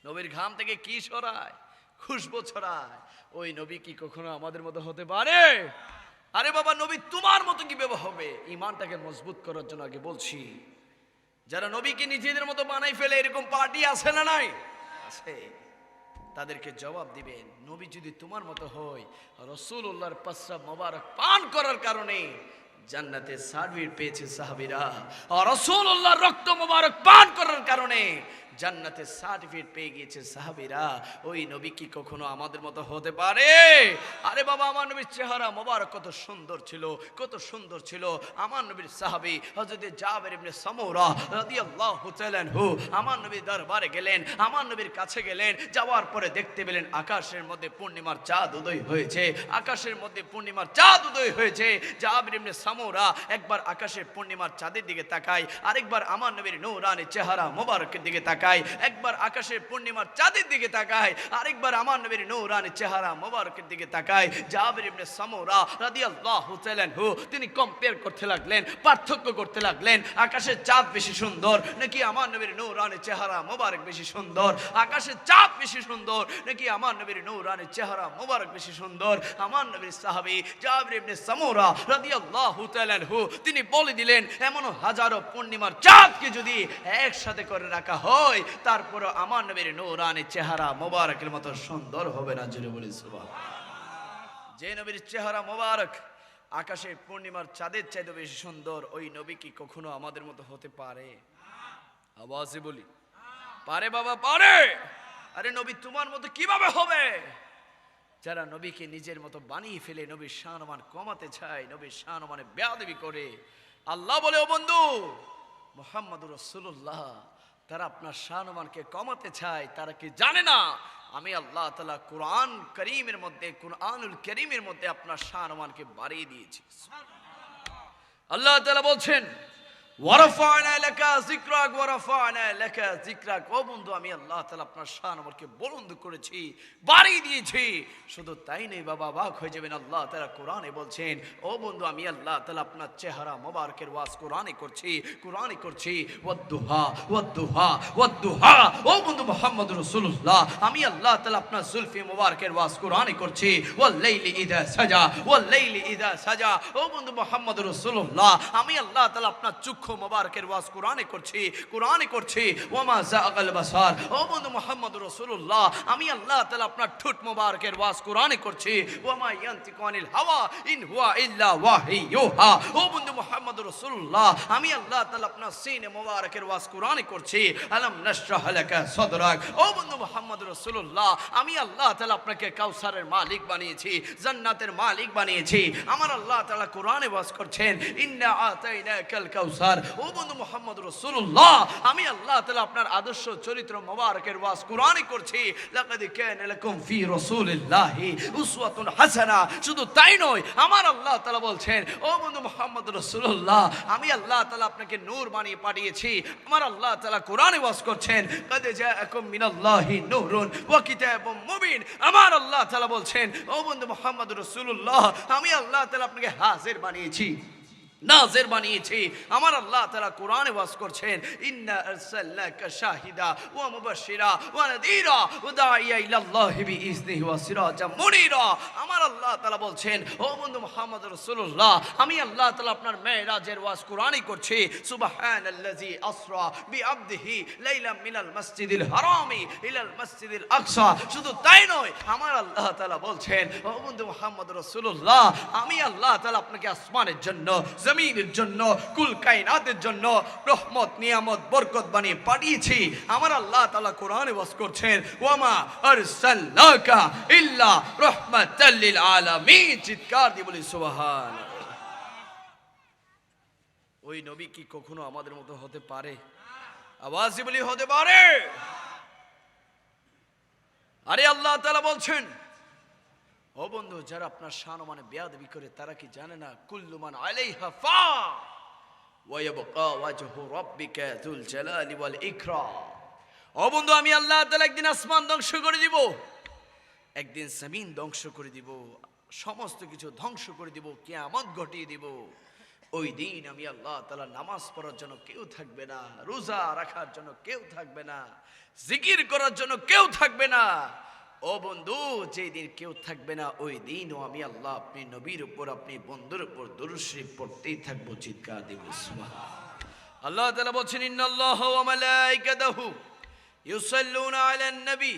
[SPEAKER 2] নবীর ঘাম থেকে কি ছড়ায়? খুশবু ছড়ায়। ওই নবী কি কখনো আমাদের মতো হতে পারে? আরে বাবা, নবী তোমার মতো কিভাবে হবে? ঈমানটাকে মজবুত করার জন্য আগে বলছি, যারা নবীকে নিজেদের মতো বানাই ফেলে, এরকম পার্টি আছে না নাই? আছে। তাদেরকে জবাব দিবেন, নবী যদি তোমার মতো হয়, রাসূলুল্লাহর পাসরা মোবারক পান করার কারণে জান্নাতের সার্টিফিকেট পেয়েছে সাহাবীরা। আর রাসূলুল্লাহর রক্ত মোবারক পান করার কারণে জান্নাতের সার্টিফিকেট পেয়ে গিয়েছে সাহাবীরা। ওই নবী কি কখনো আমাদের মতো হতে পারে? আরে বাবা, আমার নবীর চেহারা মোবারক কত সুন্দর ছিল, কত সুন্দর ছিল। আমার নবীর সাহাবী হযরত জাবের ইবনে সামুরা রাদিয়াল্লাহু তাআলা আনহু আমার নবীর দরবারে গেলেন, আমার নবীর কাছে গেলেন। যাওয়ার পরে দেখতে পেলেন আকাশের মধ্যে পূর্ণিমার চাঁদ উদয় হয়েছে, আকাশের মধ্যে পূর্ণিমার চাঁদ উদয় হয়েছে। জাবের ইবনে সামুরা একবার আকাশের পূর্ণিমার চাঁদের দিকে তাকায়, আরেকবার আমার নবীর নূরানি চেহারা মোবারকের দিকে তাকায়। একবার আকাশের পূর্ণিমার চাঁদের দিকে তাকায়, আরেকবার আমার নবীর নূরানি চেহারা মোবারকের দিকে তাকায়। জাবের ইবনে সামুরা রাদিয়াল্লাহু তাআলা আনহু তিনি কম্পেয়ার করতে লাগলেন, পার্থক্য করতে লাগলেন। আকাশের চাঁদ বেশি সুন্দর নাকি আমার নবীর নূরানি চেহারা মোবারক বেশি সুন্দর? আকাশের চাঁদ বেশি সুন্দর নাকি আমার নবীর নূরানি চেহারা মোবারক বেশি সুন্দর? আমার নবীর সাহাবী জাবের ইবনে সামুরা রাদিয়াল্লাহু তাআলা আনহু তিনি বলে দিলেন, এমন হাজারো পূর্ণিমার চাঁদকে যদি একসাথে করে রাখা হয় তারপরে আমার নবীর নূরানি চেহারা মোবারকের মতো সুন্দর হবে না। জোরে বলি সুবহানাল্লাহ। যে নবীর চেহারা মোবারক আকাশের পূর্ণিমার চাঁদের চাইতে বেশি সুন্দর, ওই নবী কি কখনো আমাদের মতো হতে পারে? আওয়াজে বলি পারে বাবা, পারে। আরে নবী তোমার মতো কিভাবে হবে? যারা নবীকে নিজের মতো বানিয়ে ফেলে নবীর শানমান কমাতে চায়, নবীর শানমানে বেয়াদবি করে, আল্লাহ বলে, ও বন্ধু মুহাম্মদুর রাসূলুল্লাহ তারা আপনার শানমানকে কমাতে চায়, তারা কি জানে না আমি আল্লাহ তাআলা কুরআন কারীমের মধ্যে, কুরআনুল কারীমের মধ্যে আপনার শানমানকে বাড়িয়ে দিয়েছি। আল্লাহ তাআলা বলছেন, ওয়ারাফা'না লাকা যিকরাক ওয়ারাফা'না লাকা যিকরাক। ও বন্ধু, আমি আল্লাহ তাআলা আপনার শানমানকে বুলন্দ করেছি, বাড়িয়ে দিয়েছি। শুধু তাই নয় বাবা, অবাক হয়ে যাবেন, আল্লাহ তাআলা কোরআনে বলছেন, ও বন্ধু আমি আল্লাহ তাআলা আপনার চেহারা মোবারকের ওয়াজ কোরআনে করছি, কোরআনে করছি। ওয়াদ্দুহা ওয়াদ্দুহা ওয়াদ্দুহা। ও বন্ধু মুহাম্মদুর রাসূলুল্লাহ আমি আল্লাহ তাআলা আপনার জুলফি মোবারকের ওয়াজ কোরআনে করছি। ওয়াল লাইলি ইযা সাজা ওয়াল লাইলি ইযা সাজা। ও বন্ধু মুহাম্মদুর রাসূলুল্লাহ আমি আল্লাহ তাআলা আপনার চক্ষু মোবারকের ওয়াজ কোরআনে করছি, কোরআনে করছি। ওয়ামা যাগাল বাসার। ও বন্ধু মুহাম্মদুর রাসূলুল্লাহ আমি আল্লাহ তাআলা আপনার ঠোঁট মোবারকের ওয়াজ কোরআনে করছি। ওয়ামা ইয়ানতিকু আনিল হাওয়া ইন হুয়া ইল্লা ওয়াহিয়ুহা। ও বন্ধু মুহাম্মদুর রাসূলুল্লাহ আমি আল্লাহ তাআলা আপনার সিনে মোবারকের ওয়াজ কোরআনে করছি। আলাম নাশরাহ লাকা সাদরাক। ও বন্ধু মুহাম্মদুর রাসূলুল্লাহ আমি আল্লাহ তাআলা আপনাকে কাউসারের মালিক বানিয়েছি, জান্নাতের মালিক বানিয়েছি। আমার আল্লাহ তাআলা কোরআনে ওয়াজ করছেন, ইন্না আতাইনাকাল কাউসার। ও বন্ধু মুহাম্মদুর রাসূলুল্লাহ আমি আল্লাহ তাআলা আপনার আদর্শ চরিত্র মোবারকের ওয়াজ কোরআনে করছি। লাকাদ কানা লাকুম ফি রাসূলিল্লাহি উসওয়াতুন হাসানা। শুধু তাই নয়, আমার আল্লাহ তাআলা বলছেন, ও বন্ধু মুহাম্মদুর রাসূলুল্লাহ আমি আল্লাহ তাআলা আপনাকে নূর বানিয়ে পাঠিয়েছি। আমার আল্লাহ তাআলা কোরআনে ওয়াজ করছেন, কাদ জাআকুম মিনাল্লাহি নূরুন ওয়া কিতাবুম মুবিন। আমার আল্লাহ তাআলা বলছেন, ও বন্ধু মুহাম্মদুর রাসূলুল্লাহ আমি আল্লাহ তাআলা আপনাকে হাজির বানিয়েছি, নাজির বানিয়েছি। আমার আল্লাহ তাআলা কোরআনে ওয়াজ করছেন, ইন্না আরসালনাকা শাহিদা ওয়া মুবাশশিরা ওয়া নাযীরা ওয়া দাঈয়া ইলাল্লাহি বিইজনিহি ওয়া সিরাজাম মুনীরা। আমার আল্লাহ তাআলা বলছেন, ও বন্ধু মুহাম্মদ রাসূলুল্লাহ আমি আল্লাহ তাআলা আপনার মেরাজের ওয়াজ কোরআনে করছি। সুবহানাল্লাযী আসরা বিআবদিহি লাইলাম মিনাল মাসজিদিল হারামি ইলাল মাসজিদিল আকসা। শুধু তাই নয়, আমার আল্লাহ তাআলা বলছেন, ও বন্ধু মুহাম্মদ রাসূলুল্লাহ আমি আল্লাহ তাআলা আপনাকে আসমানের জন্য, জমিনের জন্য, কুল কায়নাতের জন্য রহমত, নিয়ামত, বরকত বানিয়ে পাঠিয়েছি। আমার আল্লাহ তাআলা কোরআনে ওয়াজ করছেন, ওয়ামা আরসালনাকা ইল্লা রাহমাতাল লিল আলামিন। চিৎকার দিয়ে বলি সুবহানাল্লাহ। ওই নবী কি কখনো আমাদের মতো হতে পারে? আওয়াজে বলি হতে পারে। আরে আল্লাহ তাআলা বলছেন, ও বন্ধু যারা আপনার শানমানে বেয়াদবি করে তারা কি জানে না, কুল্লু মান আলাইহা ফান ওয়া ইয়াবকা ওয়াজহু রাব্বিকা যুল জালালি ওয়াল ইকরাম। ও বন্ধু আমি আল্লাহ তাআলা একদিন আসমান ধ্বংস করে দিব, একদিন জমিন ধ্বংস করে দিব, সমস্ত কিছু ধ্বংস করে দিব, কিয়ামত ঘটিয়ে দিব। ওই দিন আমি আল্লাহ তাআলা নামাজ পড়ার জন্য কেউ থাকবে না, রোজা রাখার জন্য কেউ থাকবে না, জিকির করার জন্য কেউ থাকবে না। ও বন্ধু যেই দিন কেউ থাকবে না, ওই দিনও আমি আল্লাহ আপনি নবীর উপর, আপনি বন্ধুর উপর দুরূদ শরীফ পড়তেই থাকবো। চিৎকার দিব সুবহানাল্লাহ। আল্লাহ তাআলা বলেন, ইন্নাল্লাহা ওয়া মালাইকাতাহু ইউসাল্লুনা আলান নবী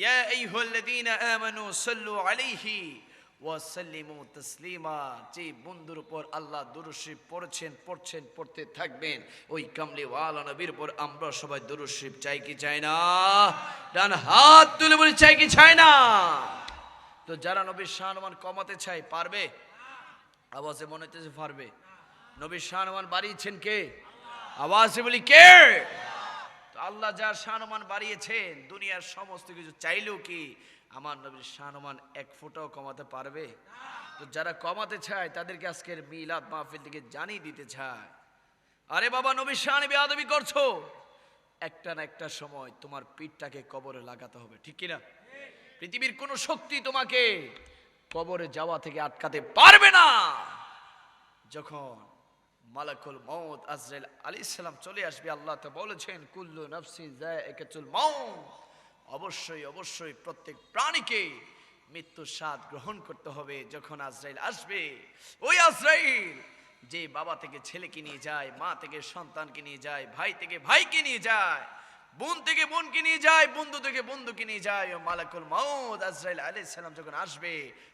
[SPEAKER 2] ইয়া আইয়ুহাল্লাযীনা আমানু সাল্লু আলাইহি ওয়াসাল্লিমু তাসলিমা। যে বন্ধুর উপর আল্লাহ দুরূদ শরীফ পড়ছেন পড়তে থাকবেন, ওই কামলিওয়ালা নবীর উপর আমরা সবাই দুরূদ শরীফ চাই কি চাই না? ডান হাত তুলে বলি চাই কি চাই না? তো যারা নবীর শান কমাতে চায় পারবে? আওয়াজে মনে হচ্ছে পারবে। নবীর শান বাড়িয়েছেন কে? আওয়াজে বলি কে? তো আল্লাহ যার শান বাড়িয়েছেন, দুনিয়ার সমস্ত কিছু চাইলেও কি আমার নবীর শান এক ফুটাও কমাতে পারবে? তো যারা কমাতে চায় তাদেরকে আজকের মিলাদ মাহফিল থেকে জানিয়ে দিতে চায়, আরে বাবা নবীর শানে বেয়াদবি করছো, একটা না একটা সময় তোমার পিঠটাকে কবরে লাগাতে হবে, ঠিক কিনা? পৃথিবীর কোন শক্তি তোমাকে কবরে যাওয়া থেকে আটকাতে পারবে না। যখন মালাকুল মউত আজরাইল আলাইহিস সালাম চলে আসবে, আল্লাহ তো বলেছেন কুল্লু নাফসিন যায়িকাতুল মাউত, অবশ্যই প্রত্যেক প্রাণীকে মৃত্যুর স্বাদ গ্রহণ করতে হবে। যখন আজরাইল আসবে, ওই আজরাইল যে বাবা থেকে ছেলেকে নিয়ে যায়, মা থেকে সন্তানকে নিয়ে যায়, ভাই থেকে ভাইকে নিয়ে যায়, বোন থেকে বোনকে নিয়ে যায়, বন্ধু থেকে বন্ধুকে নিয়ে যায়, ও মালাকুল মউত আজরাইল আলাইহিস সালাম যখন আসবে,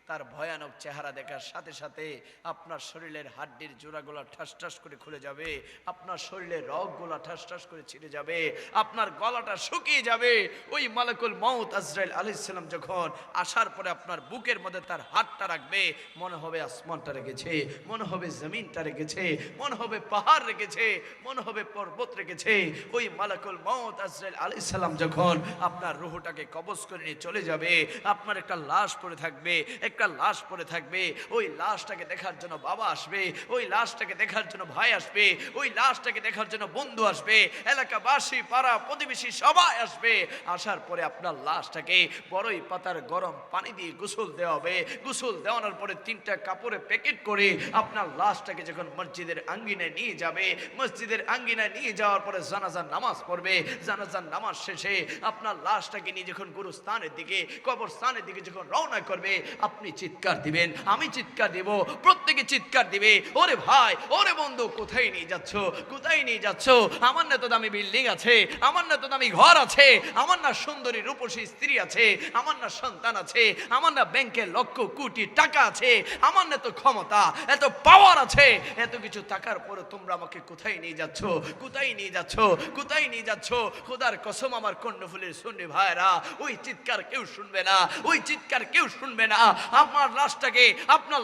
[SPEAKER 2] তার ভয়ানক চেহারা দেখার সাথে সাথে আপনার শরীরের হাড্ডির জোড়াগুলো ঠাস ঠাস করে খুলে যাবে, আপনার শরীরের রগগুলো ঠাস ঠাস করে ছিঁড়ে যাবে, আপনার গলাটা শুকিয়ে যাবে। ওই মালাকুল মউত আজরাইল আলাইহিস সালাম যখন আসার পরে আপনার বুকের মধ্যে তার হাতটা রাখবে, মনে হবে আসমানটা রেখেছে, মনে হবে জমিনটা রেখেছে, মনে হবে পাহাড় রেখেছে, মনে হবে পর্বত রেখেছে। ওই মালাকুল মউত আজরাইল আলাইহিস সালাম যখন আপনার রূহটাকে কবজ করে নিয়ে চলে যাবে, আপনার একটা লাশ পড়ে থাকবে, একটা লাশ পড়ে থাকবে। ওই লাশটাকে দেখার জন্য বাবা আসবে, ওই লাশটাকে দেখার জন্য ভাই আসবে, ওই লাশটাকে দেখার জন্য বন্ধু আসবে, এলাকাবাসী পাড়া প্রতিবেশী সবাই আসবে। আসার পরে আপনার লাশটাকে বড়ই পাতার গরম পানি দিয়ে গোসল দেওয়া হবে। গোসল দেওয়ানোর পরে 3টা কাপড়ে প্যাকেট করে আপনার লাশটাকে যখন মসজিদের আঙ্গিনায় নিয়ে যাবে, মসজিদের আঙ্গিনায় নিয়ে যাওয়ার পরে জানাজার নামাজ পড়বে। জানাজার নামাজ শেষে আপনার লাশটাকে নিয়ে যখন গুরুস্থানের দিকে, কবরস্থানের দিকে যখন রওনা করবে, আপনি চিৎকার দিবেন, আমি চিৎকার দিব, প্রত্যেকে চিৎকার দিবে, ওরে ভাই ওরে বন্ধু কোথায় নিয়ে যাচ্ছ, কোথায় নিয়ে যাচ্ছ? আমার না তো দামি বিল্ডিং আছে, আমার না তো দামি ঘর আছে, আমার না সুন্দরী রূপসী স্ত্রী আছে, আমার না সন্তান আছে, আমার না ব্যাংকে লক্ষ কোটি টাকা আছে, আমার না তো ক্ষমতা এত পাওয়ার আছে, এত কিছু টাকার পরে তোমরা আমাকে কোথায় নিয়ে যাচ্ছ, কোথায় নিয়ে যাচ্ছ, কোথায় নিয়ে যাচ্ছ? খোদার কসম আমার কর্ণফুলের সুন্নি ভাইরা, ওই চিৎকার কেউ শুনবে না, ওই চিৎকার কেউ শুনবে না। আপনার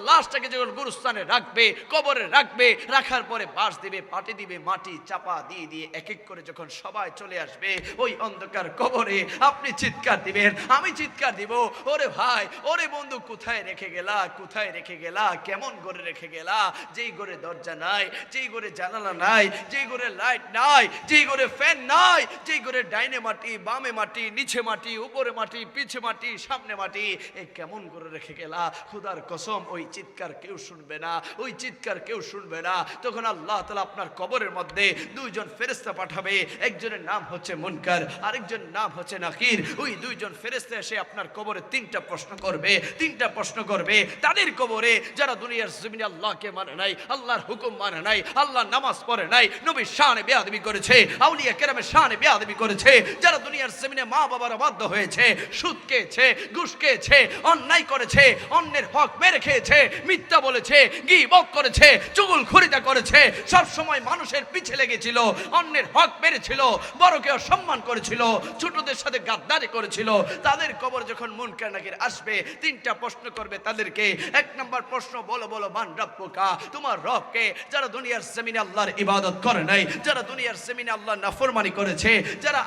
[SPEAKER 2] লাশটাকে যখন গুরুস্থানে রাখবে, কবরে রাখবে, রাখার পরে বাঁশ দিবে, পাটি দিবে, মাটি চাপা দিয়ে দিয়ে এক এক করে যখন সবাই চলে আসবে ওই অন্ধকার কবরে, আপনি চিৎকার দিবেন, আমি চিৎকার দিব, ওরে ভাই ওরে বন্ধু কোথায় রেখে গেলা, কোথায় রেখে গেলা, কেমন করে রেখে গেলা? যেই ঘরে দরজা নাই, যেই ঘরে জানালা নাই, যেই ঘরে লাইট নাই, যেই ঘরে ফ্যান নাই, যেই ঘরে ডাইনে মাটি, বামে মাটি, নিচে মাটি, উপরে মাটি, পিছে মাটি, সামনে মাটি, এ কেমন করে রেখে গেলা? খোদার কসম ওই চিৎকার কেউ শুনবে না, ওই চিৎকার কেউ শুনবে না। তখন আল্লাহ তাআলা আপনার কবরের মধ্যে 2জন ফেরেশতা পাঠাবে, একজনের নাম হচ্ছে মুনকার, আরেকজনের নাম হচ্ছে নাকির। ওই 2জন ফেরেশতা এসে আপনার কবরে 3টা প্রশ্ন করবে, 3টা প্রশ্ন করবে। তাদের কবরে যারা দুনিয়ার জমিনে আল্লাহকে মানে নাই, আল্লাহর হুকুম মানে নাই, আল্লাহর নামাজ পড়ে নাই, নবীর শানে বেয়াদবি করেছে, আউলিয়া কেরামের শানে বেয়াদবি করেছে, যারা দুনিয়ার জমিনে মা বাবার অবাধ্য হয়েছে, সুদ খেয়েছে, ঘুষ খেয়েছে, অন্যায় করেছে, অন্যের হক মেরে খেয়েছে, মিথ্যা বলেছে, গীবত করেছে, চুগলখড়িতা করেছে, সব সময় মানুষের পিছে লেগেছিল, অন্যের হক মেরেছিল, বড়কে অসম্মান করেছিল, ছোটদের সাথে গাদ্দারি করেছিল, তাদের কবর যখন মুনকার নাকির আসবে 3টা প্রশ্ন করবে তাদেরকে। 1 নম্বর প্রশ্ন, বলো বলো মান রাব্বুকা, তোমার রবকে? যারা দুনিয়ার জমিনে আল্লাহর ইবাদত করে নাই, যারা দুনিয়ার জমিনে আল্লাহর নাফরমানি করেছে, যারা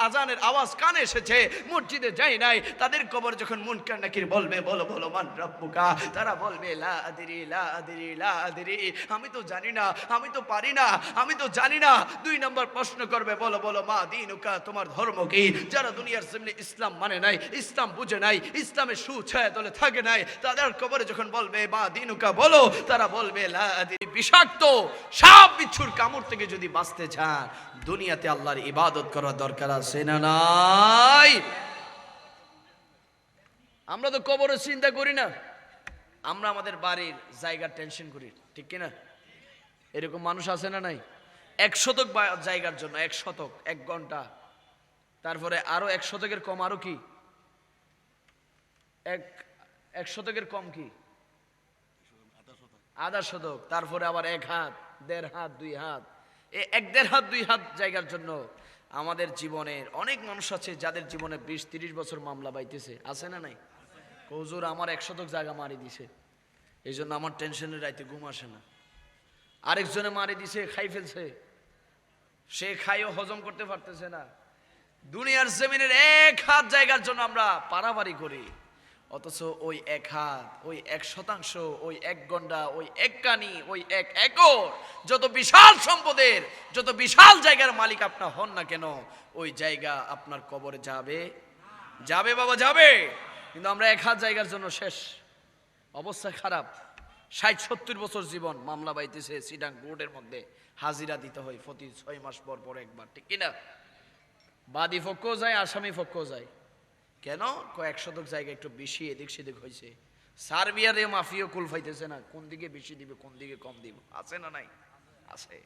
[SPEAKER 2] আজানের আওয়াজ কানে এসেছে, মসজিদে যায় নাই, তাদের কবর যখন মুনকার নাকির বলবে বলো বলো মান রাব্বুকা, তারা বলবে লা আদরি লা আদরি লা আদরি, আমি তো জানি না, আমি তো পারি না, আমি তো জানি না। 2 নম্বর প্রশ্ন করবে, বলো বলো মা দীনুকা, তোমার ধর্ম কি? যারা দুনিয়ার জমিনে ইসলাম মানে নাই, ইসলাম বুঝে নাই, ইসলামের সুছায়া তলে থাকে নাই, তাদের কবরে যখন বলবে মা দীনুকা বলো, তারা বলবে লা আদরি। বিষাক্ত সাপ বিচ্ছুর কামড় থেকে যদি বাঁচতে চান, দুনিয়াতে আল্লাহর ইবাদত করার দরকার আছে না নাই? আমরা তো কবরের চিন্তা করি না, আমরা আমাদের বাড়ির জায়গার টেনশন করি, ঠিক কিনা? এরকম মানুষ আছে না নাই? 1 শতক জায়গার জন্য 1 শতক 1 ঘন্টা, তারপরে আরো 1 শতকের কম, আরো কি 1 শতকের কম কি? আধা শতক। তারপরে আবার 1 হাত, 1.5 হাত, 2 হাত। এই 1-1.5 হাত 2 হাত জায়গার জন্য আমাদের জীবনের অনেক মানুষ আছে যাদের জীবনে 20-30 বছর মামলা বাইতেছে, আছে না নাই? হুজুর আমার 1 শতক জায়গা মারি দিছে, এই জন্য আমার টেনশনের রাইতে ঘুম আসে না। আরেকজনে মারি দিছে, খাই ফেলছে, সে খাইও হজম করতে পারতেছে না। দুনিয়ার জমিনের 1 হাত জায়গার জন্য আমরা পারাপারি করি, অথচ ওই 1 হাত, ওই 1% ওই 1 গন্ডা, ওই 1 কানি, ওই 1 একর, যত বিশাল সম্পদের, যত বিশাল জায়গার মালিক আপনার হন না কেন, ওই জায়গা আপনার কবরে যাবে, যাবে বাবা যাবে। কিন্তু আমরা 1 হাত জায়গার জন্য শেষ, অবস্থা খারাপ। 60-70 বছর জীবন মামলা বাইতেছে সিডাং কোর্টের মধ্যে, হাজিরা দিতে হয় প্রতি 6 মাস পর পর একবার, ঠিক কিনা? বাদী পক্ষও যায়, আসামি পক্ষও যায়। কেন? 1 শতক জায়গা একটু বেশি এদিক সেদিক হয়েছে। সার্বিয়ারে মাফিও কুল ফাইতেছে না, কোন দিকে বেশি দিবে কোন দিকে কম দিব, আছে না নাই? আছে।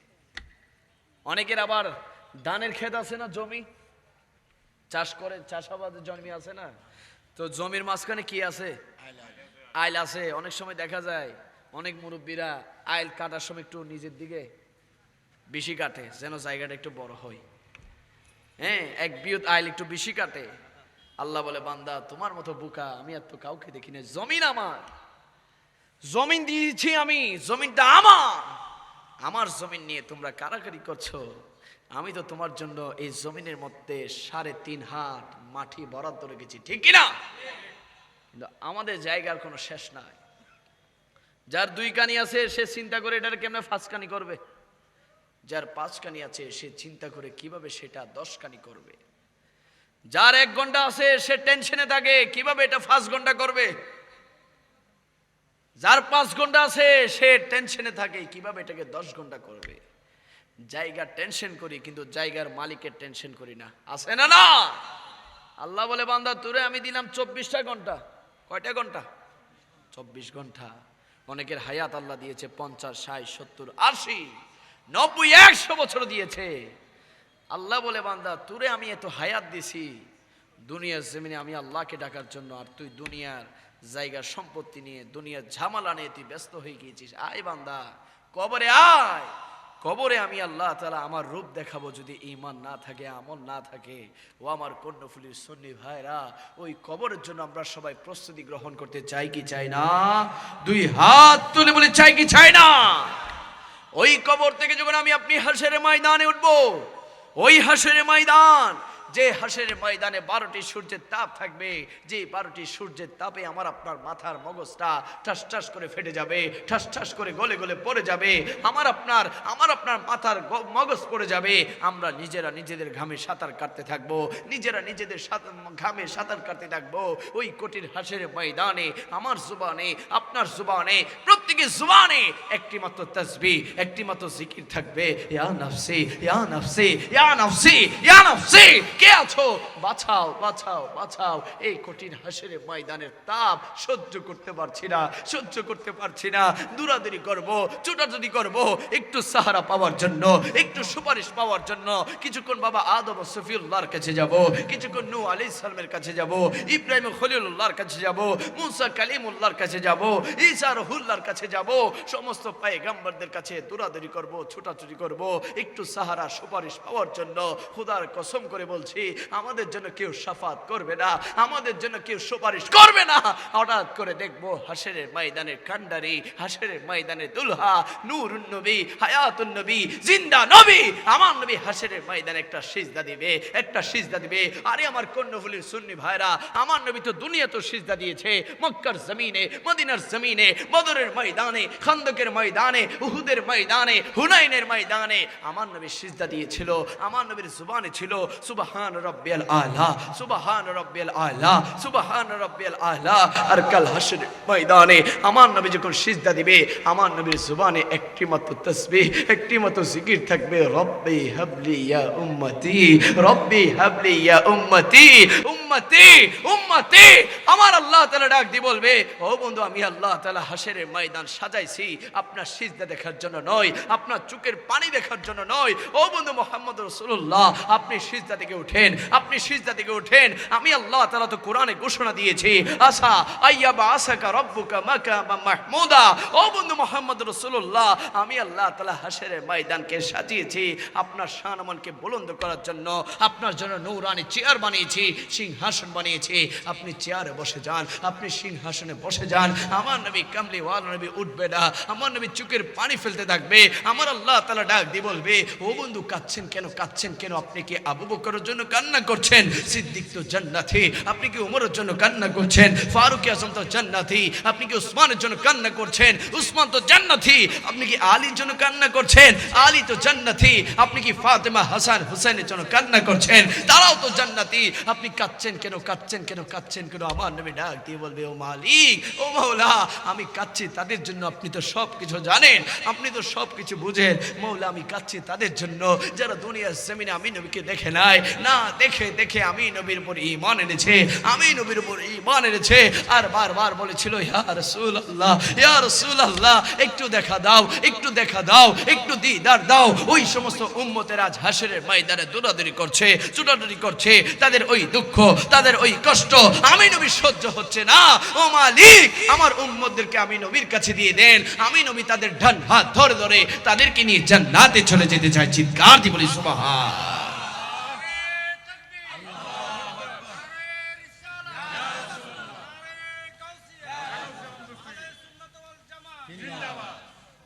[SPEAKER 2] অনেকের আবার ধানের ক্ষেত আছে না, জমি চাষ করে, চাষাবাদের জমি আছে না, তো জমির মাঝখানে কি আছে? আইল আছে। অনেক সময় দেখা যায় অনেক মুরব্বীরা আইল কাটার সময় একটু নিজের দিকে বেশি কাটে যেন জায়গাটা একটু বড় হয়। হ্যাঁ, 1 বিয়ত আইল একটু বেশি কাটে। আল্লাহ বলে, বান্দা তোমার মতো বোকা আমি আর তো কাউকে দেখি না। জমিন আমার, জমিন দিয়েছি আমি, জমিনটা আমার, আমার জমিন নিয়ে তোমরা কারাকারি করছো। আমি তো তোমার জন্য এই জমিনের মধ্যে 3.5 হাত মাটি বরাদ্দ রেখেছি, ঠিক কিনা? কিন্তু আমাদের জায়গার কোনো শেষ নাই। যার 2 কানি আছে সে চিন্তা করে এটার কেমনে 5 কানি করবে, যার 5 কানি আছে সে চিন্তা করে কিভাবে সেটা 10 কানি করবে, যার 1 ঘন্টা আছে সে টেনশনে থাকে কিভাবে এটা 5 ঘন্টা করবে, যার 5 ঘন্টা আছে সে টেনশনে থাকে কিভাবে এটাকে 10 ঘন্টা করবে। জায়গার টেনশন করি কিন্তু জায়গার মালিকের টেনশন করি না, আছে না? না। আল্লাহ বলে, বান্দা তোরে আমি দিলাম 24টা ঘন্টা। কয়টা ঘন্টা? 24 ঘন্টা। অনেকের হায়াত আল্লাহ দিয়েছে 50, 60, 70, 80, 90, 100 বছর দিয়েছে। আল্লাহ বলে, বান্দা তোরে আমি এত হায়াত দিছি দুনিয়ার জমিনে আমি আল্লাহকে ডাকার জন্য, আর তুই দুনিয়ার জায়গা সম্পত্তি নিয়ে, দুনিয়ার ঝামেলা নিয়ে তুই ব্যস্ত হয়ে গিয়েছিস। আয় বান্দা, কবরে আয়। কবরে আমি আল্লাহ তাআলা আমার রূপ দেখাবো। যদি ঈমান না থাকে, আমল না থাকে, ও আমার কর্ণফুলীর সুন্নি ভাইরা, ওই কবরের জন্য আমরা সবাই প্রস্তুতি গ্রহণ করতে চাই কি চাই না? 2 হাত তুলে বলে চাই কি চাই না? ওই কবর থেকে যখন আমি আপনি হাসরের ময়দানে উঠবো, ওই হাসরের ময়দান, যে হাসরের ময়দানে 12টি সূর্যের তাপ থাকবে, যে 12টি সূর্যের তাপে আমার আপনার মাথার মগজটা ঠাস ঠাস করে ফেটে যাবে, ঠাস ঠাস করে গলে গলে পড়ে যাবে, আমার আপনার মাথার মগজ পড়ে যাবে। আমরা নিজেরা নিজেদের ঘামে সাঁতার কাটতে থাকবো, নিজেরা নিজেদের ঘামে সাঁতার কাটতে থাকবো। ওই কঠিন হাসরের ময়দানে আমার জুবানে, আপনার জুবানে, প্রত্যেকের জুবানে একটি মাত্র তাসবিহ, একটি মাত্র জিকির থাকবে, ইয়া নাফসি ইয়া নাফসি ইয়া নাফসি ইয়া নাফসি। কে আছো? বাঁচাও বাঁচাও বাঁচাও। এই কঠিন হাসরের ময়দানের তাপ সহ্য করতে পারছি না, সহ্য করতে পারছি না। দৌড়াদৌড়ি করব, ছোটাছুটি করব, একটু সাহারা পাওয়ার জন্য, একটু সুপারিশ পাওয়ার জন্য। কিছুক্ষণ বাবা আদম ও সফিউল্লাহর কাছে যাব, কিছুক্ষণ নূহ আলাইহিস সালামের কাছে যাব, ইব্রাহিম খলিলুল্লাহর কাছে যাব, মুসা কালিমুল্লাহর কাছে যাব, ঈসা রুহুল্লাহর কাছে যাব। সমস্ত পয়গম্বরদের কাছে দৌড়াদৌড়ি করব, ছোটাছুটি করব, একটু সাহারা সুপারিশ পাওয়ার জন্য। খোদার কসম করে বলছি, আমাদের জন্য কেউ শাফাত করবে না, আমাদের জন্য কেউ সুপারিশ করবে না। হঠাৎ করে দেখবো হাসরের ময়দানের কান্ডারি, হাসরের ময়দানের দুলহা, নূরুন নবী, হায়াতুন নবী, জিন্দা নবী, আমার নবী হাসরের ময়দানে একটা সিজদা দিবে, একটা সিজদা দিবে। আরে আমার কর্ণফুলীর সুন্নি ভাইরা, আমার নবী তো দুনিয়া তো সিজদা দিয়েছে, মক্কার জমিনে, মদিনার জমিনে, বদরের ময়দানে, খান্দকের ময়দানে, উহুদের ময়দানে, হুনাইনের ময়দানে আমার নবী সিজদা দিয়েছিল। আমার নবীর জুবানে ছিল সুবহান রাব্বিয়াল আলা, সুবহান রাব্বিয়াল আলা, সুবহান রাব্বিয়াল আলা। আর কাল হাসরের ময়দানে আমার নবী যখন সিজদা দিবে, আমার নবীর জুবানে একটি মাত্র তাসবিহ, একটি মাত্র জিকির থাকবে, রব্বি হাবলি ইয়া উম্মতি, রব্বি হাবলি ইয়া উম্মতি, উম্মতি উম্মতি। আমার আল্লাহ তাআলা ডাক দিয়ে বলবে, ও বন্ধু, আমি আল্লাহ তাআলা হাসরের ময়দান সাজাইছি আপনার সিজদা দেখার জন্য নয়, আপনার চোখের পানি দেখার জন্য নয়। ও বন্ধু মুহাম্মদ রাসূলুল্লাহ, আপনি সিজদা থেকে উঠে
[SPEAKER 1] ওঠেন, আপনি সিজদা থেকে ওঠেন। আমি আল্লাহ তাআলা তো কোরআনে ঘোষণা দিয়েছি, আসা আইয়াবা আসাকা রব্বুকা মাকামা মাহমুদা। ও বন্ধু মুহাম্মদ রাসূলুল্লাহ, আমি আল্লাহ তাআলা হাশরের ময়দানকে সাজিয়েছি আপনার শানমানকে বুলন্দ করার জন্য। আপনার জন্য নূরানি চেয়ার বানিয়েছি, সিংহাসন বানিয়েছি। আপনি চেয়ারে বসে যান, আপনি সিংহাসনে বসে যান। আমার নবী কামলিওয়ালা নবী উঠবে না, আমার নবী চোখের পানি ফেলতে থাকবে। আমার আল্লাহ তাআলা ডাক দিয়ে বলবে, ও বন্ধু কাঁদছেন কেন, কাঁদছেন কেন? আপনি কি আবু বকরের জন্য কান্না করছেন? সিদ্দিক তো জান্নাতি। আপনি কি উমরের জন্য কান্না করছেন? ফারুক আযম তো জান্নাতি। আপনি কি উসমানের জন্য কান্না করছেন? উসমান তো জান্নাতি। আপনি কি আলীর জন্য কান্না করছেন? আলী তো জান্নাতি। আপনি কি ফাতেমা হাসান হুসাইনের জন্য কান্না করছেন? তারাও তো জান্নাতি। আপনি কাঁদছেন কেন, কাঁদছেন কেন, কাঁদছেন কেন? আমার নবী ডাক দিয়ে বলবে, ও মালিক, ও মাওলা, আমি কাঁদছি তাদের জন্য। আপনি তো সব কিছু জানেন, আপনি তো সব কিছু বুঝেন। মাওলা, আমি কাঁদছি তাদের জন্য যারা দুনিয়ার জমিনে আমি নবীকে দেখে নাই, না দেখে দেখে আমি নবীর উপর ঈমান এনেছে, আমি নবীর উপর ঈমান এনেছে। আর বারবার বলেছিল, ইয়া রাসূলুল্লাহ, ইয়া রাসূলুল্লাহ, একটু দেখা দাও, একটু দেখা দাও, একটু দিদার দাও। ওই সমস্ত উম্মতের আজ হাশরের ময়দানে দৌড়াদৌড়ি করছে, ছুটাছুটি করছে। তাদের ওই দুঃখ, তাদের ওই কষ্ট আমি নবী সহ্য হচ্ছে না। ও মালিক, আমার উম্মতদেরকে আমি নবীর কাছে দিয়ে দেন। আমি নবী তাদের ডান হাত ধরে ধরে তাদেরকে নিয়ে জান্নাতে চলে যেতে চাই। চিৎকার দিয়ে বলি সুবহান।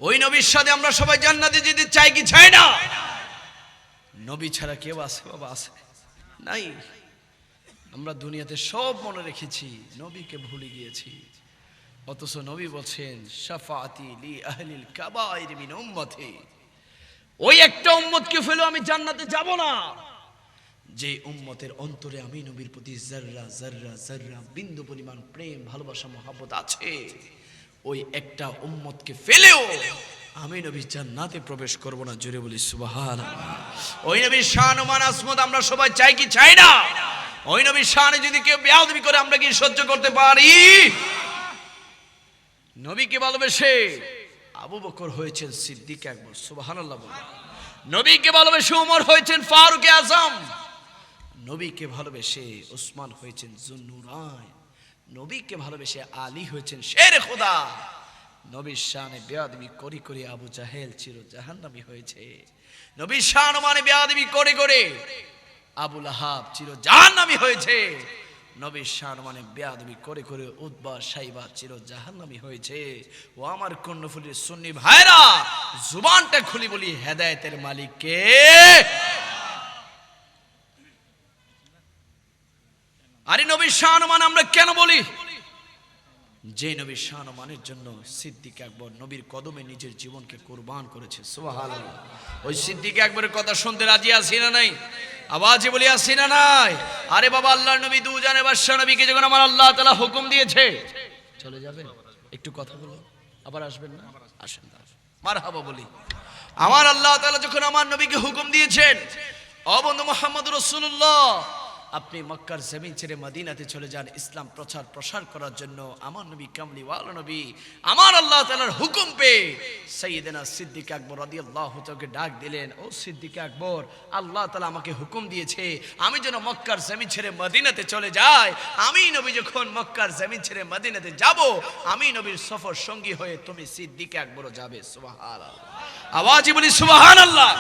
[SPEAKER 1] ওই নবীর সাথে আমরা সবাই জান্নাতে যেতে চাই কি চাই না? নবী ছাড়া কেউ আছে বাবা? আছে? নাই। আমরা দুনিয়াতে সব মনে রেখেছি, নবীকে ভুলে গিয়েছি। অথচ নবী বলছেন, শাফাআতি লি আহলিল কাবাইর মিন উম্মতি। ওই একটা উম্মতকে ফেলে আমি জান্নাতে যাব না যে উম্মতের অন্তরে আমি নবীর প্রতি যাররা যাররা যাররা বিন্দু পরিমাণ প্রেম, ভালোবাসা, মহব্বত আছে। ওই একটা উম্মতকে ফেলেও আমি নবী জান্নাতে প্রবেশ করব না। জোরে বলি সুবহানাল্লাহ। ওই নবীর শান ও মান আজমত আমরা সবাই চাই কি চাই না? ওই নবীর শানে যদি কেউ বেয়াদবি করে আমরা কি সহ্য করতে পারি? নবীকে ভালোবেসে আবু বকর হয়েছেন সিদ্দিক আকবর, সুবহানাল্লাহ বলুন। নবীকে ভালোবেসে ওমর হয়েছেন ফারুক আযম। নবীকে ভালোবেসে উসমান হয়েছেন যুন্নুরাইন। নবীকে ভালোবেসে আলী হয়েছেন শেরে খোদা। নবীর শানে বেয়াদবি করে করে আবু জাহেল চির জাহান্নামী হয়েছে। নবীর শান মানে বেয়াদবি করে করে আবু লাহাব চির জাহান্নামী হয়েছে। নবীর শান মানে বেয়াদবি করে করে উতবা সাইবা চির জাহান্নামী হয়েছে। ও আমার কর্ণফুলীর সুন্নি ভাইরা, জুবানটা খুলি বলি, হেদায়েতের মালিক কে? আরে নবীর শান মান আমরা কেন বলি? যে নবীর শান মানের জন্য সিদ্দিক আকবর নবীর কদমে নিজের জীবনকে কুরবান করেছে। সুবহানাল্লাহ। ওই সিদ্দিক আকবরের কথা শুনতে রাজি আছি না নাই? আওয়াজে বলি আছি না নাই? আরে বাবা, আল্লাহর নবী দুজানে বাদশা নবীকে যখন আমার আল্লাহ তাআলা হুকুম দিয়েছে, চলে যাবেন, একটু কথা বলো, আবার আসবেন না? আসেন, মারহাবা বলি। আমার আল্লাহ তাআলা যখন আমার নবীকে হুকুম দিয়েছেন, ও বন্ধু মুহাম্মদ রাসূলুল্লাহ, আপনি মক্কার জমিন ছেড়ে মদিনাতে চলে যান ইসলাম প্রচার প্রসার করার জন্য। আমার নবী কামলিওয়ালা নবী আমার আল্লাহ তাআলার হুকুম পেয়ে সাইয়েদনা সিদ্দিক আকবর রাদিয়াল্লাহু তাআলাকে ডাক দিলেন, ও সিদ্দিক আকবর, আল্লাহ তাআলা আমাকে হুকুম দিয়েছে আমি যেন মক্কার জমিন ছেড়ে মদিনাতে চলে যাই। আমি নবী যখন মক্কার জমিন ছেড়ে মদিনাতে যাব, আমি নবীর সফর সঙ্গী হয়ে তুমি সিদ্দিক আকবরও যাবে। সুবহানাল্লাহ। আওয়াজে বলি সুবহানাল্লাহ।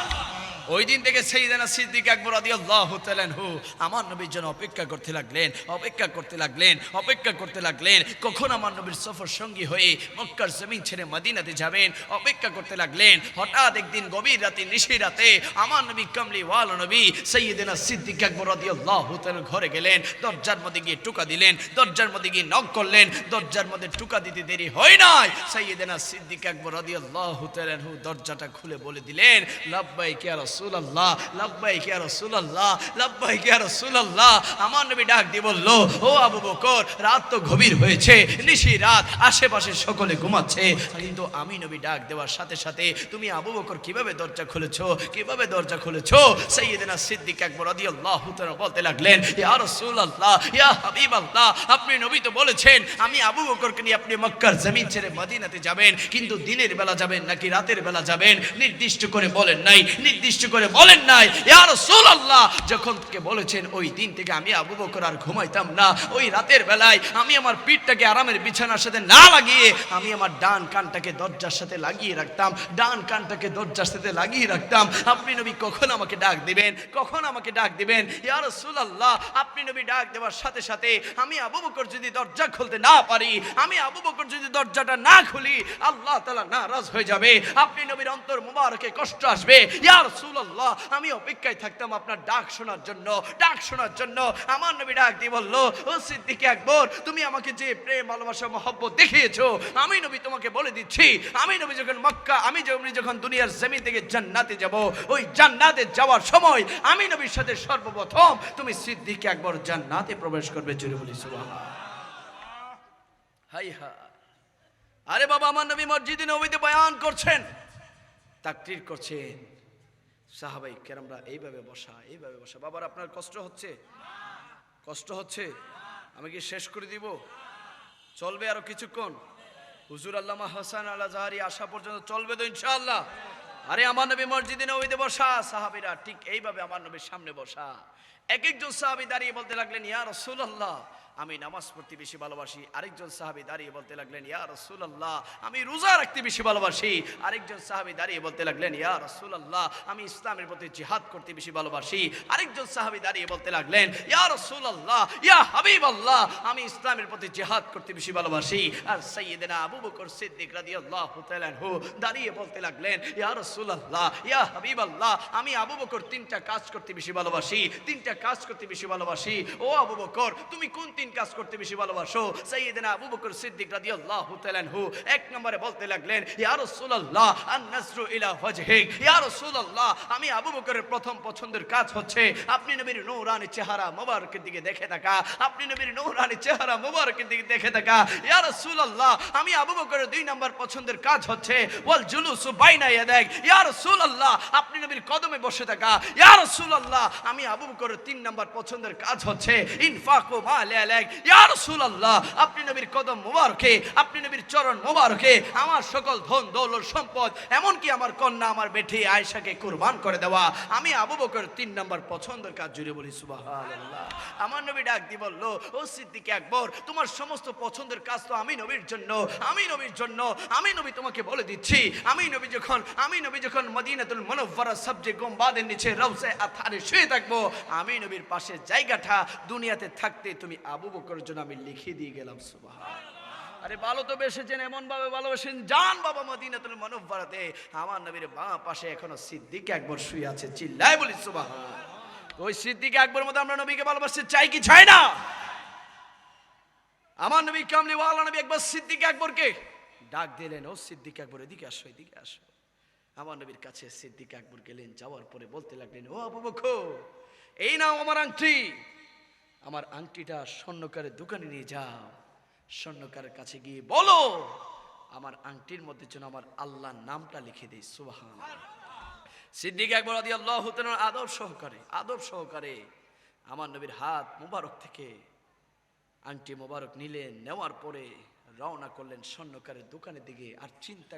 [SPEAKER 1] ওই দিন থেকে সাইয়েদনা সিদ্দিক আকবর রাদিয়াল্লাহু তাআলা আনহু আমার নবীর জন্য অপেক্ষা করতে লাগলেন, অপেক্ষা করতে লাগলেন, অপেক্ষা করতে লাগলেন। কখন আমার নবীর সফর সঙ্গী হয়ে মক্কার জমিন ছেড়ে মদিনাতে যাবেন, অপেক্ষা করতে লাগলেন। হঠাৎ একদিন গভীর রাতে, নিশি রাতে আমার নবী কামলিওয়ালা নবী সাইয়েদনা সিদ্দিক আকবর রাদিয়াল্লাহু তাআলা ঘরে গেলেন। দরজার মধ্যে গিয়ে টোকা দিলেন, দরজার মধ্যে গিয়ে নক করলেন। দরজার মধ্যে টোকা দিতে দেরি হয় নাই। সাইয়েদনা সিদ্দিক আকবর রাদিয়াল্লাহু তাআলা আনহু দরজাটা খুলে বলে দিলেন, লাব্বাইক ইয়া রাসূলুল্লাহ, লাব্বাইক ইয়া রাসূলুল্লাহ, লাব্বাইক ইয়া রাসূলুল্লাহ। আমার নবী ডাক দিয়ে বলল, ও আবু বকর, রাত তো গভীর হয়েছে, নিশি রাত, আশেপাশে সকলে ঘুমাচ্ছে, কিন্তু আমি নবী ডাক দেওয়ার সাথে সাথে তুমি আবু বকর কিভাবে দরজা খুলেছো, কিভাবে দরজা খুলেছো? সাইয়েদনা সিদ্দিক আকবর রাদিয়াল্লাহু তাআলা বলতে লাগলেন, ইয়া রাসূলুল্লাহ, ইয়া হাবিবাল্লাহ, আপনি নবী তো বলেছেন আমি আবু বকরকে নিয়ে আপনি মক্কার জমিন ছেড়ে মদিনাতে যাবেন, কিন্তু দিনের বেলা যাবেন নাকি রাতের বেলা যাবেন নির্দিষ্ট করে বলেন নাই, নির্দিষ্ট ইচ্ছে করে বলেন নাই ইয়া রাসূলুল্লাহ, যখন থেকে বলেছেন ওই দিন থেকে আমি আবু বকর আর ঘুমাইতাম না। ওই রাতের বেলায় আমি আমার পিঠটাকে আরামের বিছানার সাথে না লাগিয়ে আমি আমার ডান কানটাকে দরজার সাথে লাগিয়ে রাখতাম, ডান কানটাকে দরজার সাথে লাগিয়ে রাখতাম। আপনি নবী কখন আমাকে ডাক দিবেন, কখন আমাকে ডাক দিবেন ইয়া রাসূলুল্লাহ। আপনি নবী ডাক দেওয়ার সাথে সাথে আমি আবু বকর যদি দরজা খুলতে না পারি, আমি আবু বকর যদি দরজাটা না খুলি, আল্লাহ তাআলা নারাজ হয়ে যাবে, আপনি নবীর অন্তর মুবারকে কষ্ট আসবে। ইয়া রাসূলুল্লাহ, আমি অপেক্ষায় থাকতাম আপনার ডাক শোনার জন্য, ডাক শোনার জন্য। আমার নবী ডাক দিয়ে বলল, ও সিদ্দিক আকবর, তুমি আমাকে যে প্রেম ভালোবাসা মহব্বত দেখিয়েছো, আমি নবী তোমাকে বলে দিচ্ছি, আমি নবী যখন মক্কা, আমি যখন দুনিয়ার জমিন থেকে জান্নাতে যাব, ওই জান্নাতে যাওয়ার সময় আমি নবীর সাথে সর্বপ্রথম তুমি সিদ্দিক আকবর জান্নাতে প্রবেশ করবে। জোরে বলি সুবহানাল্লাহ। হাই হা, আরে বাবা, আমার নবী মসজিদে নববীতে বয়ান করছেন, তাকরীর করছেন, সাহাবাই কেরামরা এইভাবে বসা, এইভাবে বসা। বাবার আপনার কষ্ট হচ্ছে? কষ্ট হচ্ছে? আমি কি শেষ করে দিব? চলবে আরো কিছুক্ষণ? হুজুর আল্লামা হাসান আল আজহারি আসা পর্যন্ত চলবে তো ইনশাআল্লাহ? আরে আমার নবী মসজিদে নববীতে বসা, সাহাবীরা ঠিক এইভাবে আমার নবীর সামনে বসা। এক একজন সাহাবী দাঁড়িয়ে বলতে লাগলেন, ইয়া রাসূলুল্লাহ, আমি নামাজ পড়তে বেশি ভালোবাসি। আরেকজন সাহাবী দাঁড়িয়ে বলতে লাগলেন, ইয়া রাসূলুল্লাহ, আমি রোজা রাখতে বেশি ভালোবাসি। আরেকজন সাহাবী দাঁড়িয়ে বলতে লাগলেন, ইয়া রাসূলুল্লাহ, আমি ইসলামের প্রতি জিহাদ করতে বেশি ভালোবাসি। আরেকজন সাহাবী দাঁড়িয়ে বলতে লাগলেন, ইয়া রাসূলুল্লাহ, ইয়া হাবিবাল্লাহ, আমি ইসলামের প্রতি জিহাদ করতে বেশি ভালোবাসি। আর সাইয়্যিদনা আবু বকর সিদ্দিক রাদিয়াল্লাহু তাআলা আনহু দাঁড়িয়ে বলতে লাগলেন, ইয়া রাসূলুল্লাহ, ইয়া হাবিবাল্লাহ, আমি আবু বকর তিনটা কাজ করতে বেশি ভালোবাসি, তিনটা কাজ করতে বেশি ভালোবাসি। ও আবু বকর, তুমি কোন তিন কাজ করতে বেশি ভালোবাসো? সাইয়্যিদনা আবু বকর সিদ্দিক রাদিয়াল্লাহু তাআলা আনহু এক নম্বরে বলতে লাগলেন, ইয়া রাসূলুল্লাহ, আন-নাজরু ইলা ওয়াজহিক। ইয়া রাসূলুল্লাহ, আমি আবু বকরের প্রথম পছন্দের কাজ হচ্ছে আপনি নবীর নূরানি চেহারা মোবারকের দিকে দেখে থাকা, আপনি নবীর নূরানি চেহারা মোবারকের দিকে দেখে থাকা। ইয়া রাসূলুল্লাহ, আমি আবু বকরের দুই নম্বর পছন্দের কাজ হচ্ছে ওয়াল জুলুসু বাইনা ইয়াদাক। ইয়া রাসূলুল্লাহ, আপনি নবীর কদমে বসে থাকা। ইয়া রাসূলুল্লাহ, আমি আবু বকরের তিন নম্বর পছন্দের কাজ হচ্ছে ইনফাকু মাল আলাক। ইয়া রাসূলুল্লাহ, আপনি নবীর কদম মোবারকে, আপনি নবীর চরণ মোবারকে আমার সকল ধন দৌলত সম্পদ, এমনকি আমার কন্যা, আমার বেটি আয়েশাকে কুরবান করে দেওয়া। আমি আবু বকর তিন নম্বর পছন্দের কাজ। জুড়ে বলি সুবহানাল্লাহ। আমার নবী ডাক দিয়ে বলল, ও সিদ্দিক আকবর, তোমার সমস্ত পছন্দের কাজ তো আমি নবীর জন্য, আমি নবীর জন্য। আমি নবী তোমাকে বলে দিচ্ছি, আমি নবী যখন মদিনাতুল মুনাওয়ারা সবজে গম্বাদের নিচে রওজা আতহারে শুয়ে থাকবো, আমি নবীর পাশে জায়গাটা দুনিয়াতে থাকতে তুমি আবু বকরের জন্য আমি লিখে দিয়ে গেলাম। সুবহানাল্লাহ। আরে ভালো তো বেসেছেন, এমন ভাবে ভালোবাসেন, যান বাবা মদিনাতুল মুনাওয়ারাতে। আমার নবীর বাঁ পাশে এখনো সিদ্দিক আকবর শুয়ে আছে। চিল্লায় বলি সুবহানাল্লাহ। ওই সিদ্দিক আকবরের মতো আমরা নবীকে ভালোবাসতে চাই কি চাই না? আমার নবী কামলিওয়ালা নবী একবার সিদ্দিক আকবরকে ডাক দিলেন, ও সিদ্দিক আকবর, এদিকে আসো, এদিকে আসো। আমার নবীর কাছে সিদ্দিক আকবর গেলেন, যাওয়ার পরে বলতে লাগলেন, ও আবু বকর, এই নাও আমার আংটি, আমার আংটিটা স্বর্ণকারের দোকানে নিয়ে যাও। স্বর্ণকারের কাছে গিয়ে বলো আমার আংটির মধ্যে যেন আমার আল্লাহর নামটা লিখে দেয়। সুবহানাল্লাহ। সিদ্দিক আকবর রাদিয়াল্লাহু তাআলা আদব সহকারে আমার নবীর হাত মুবারক থেকে আংটি মুবারক নিলেন। নেওয়ার পরে রওনা করলেন স্বর্ণকারের দোকানের দিকে। আর চিন্তা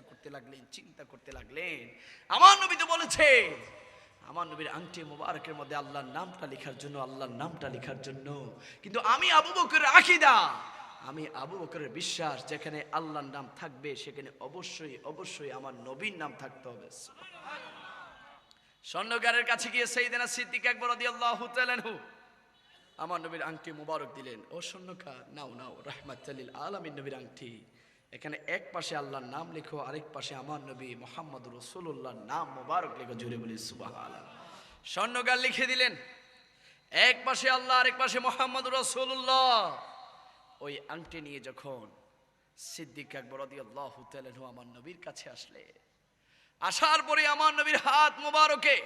[SPEAKER 1] করতে লাগলেন, আমার নবী তো বলেছে আমার নবীর আংটি মুবারকের মধ্যে আল্লাহর নামটা লেখার জন্য, কিন্তু আমি আবু বকরের আকীদা, আমি আবু বকরের বিশ্বাস, যেখানে আল্লাহর নাম থাকবে সেখানে অবশ্যই আমার নবীর নাম থাকতে হবে। স্বর্ণকারের কাছে গিয়ে সাইয়েদনা সিদ্দিক আকবর রাদিয়াল্লাহু তাআলা আনহু আমার নবীর আংটি মুবারক দিলেন। ও স্বর্ণকার, নাও রাহমাতুল লিল আলামিন নবীর আংটি, এখানে এক পাশে আল্লাহর নাম লেখো, আরেক পাশে আমার নবী মুহাম্মদুর রাসূলুল্লাহর নাম মুবারক লেখো। জোরে বলি সুবহানাল্লাহ। স্বর্ণকার লিখে দিলেন, এক পাশে আল্লাহ, আরেক পাশে মুহাম্মদুর রাসূলুল্লাহ। ওই আংটি নিয়ে যখন সিদ্দিক আকবর রাদিয়াল্লাহু তাআলা আনহু আমার নবীর কাছে আসার পরে আমার নবীর হাত মুবারকে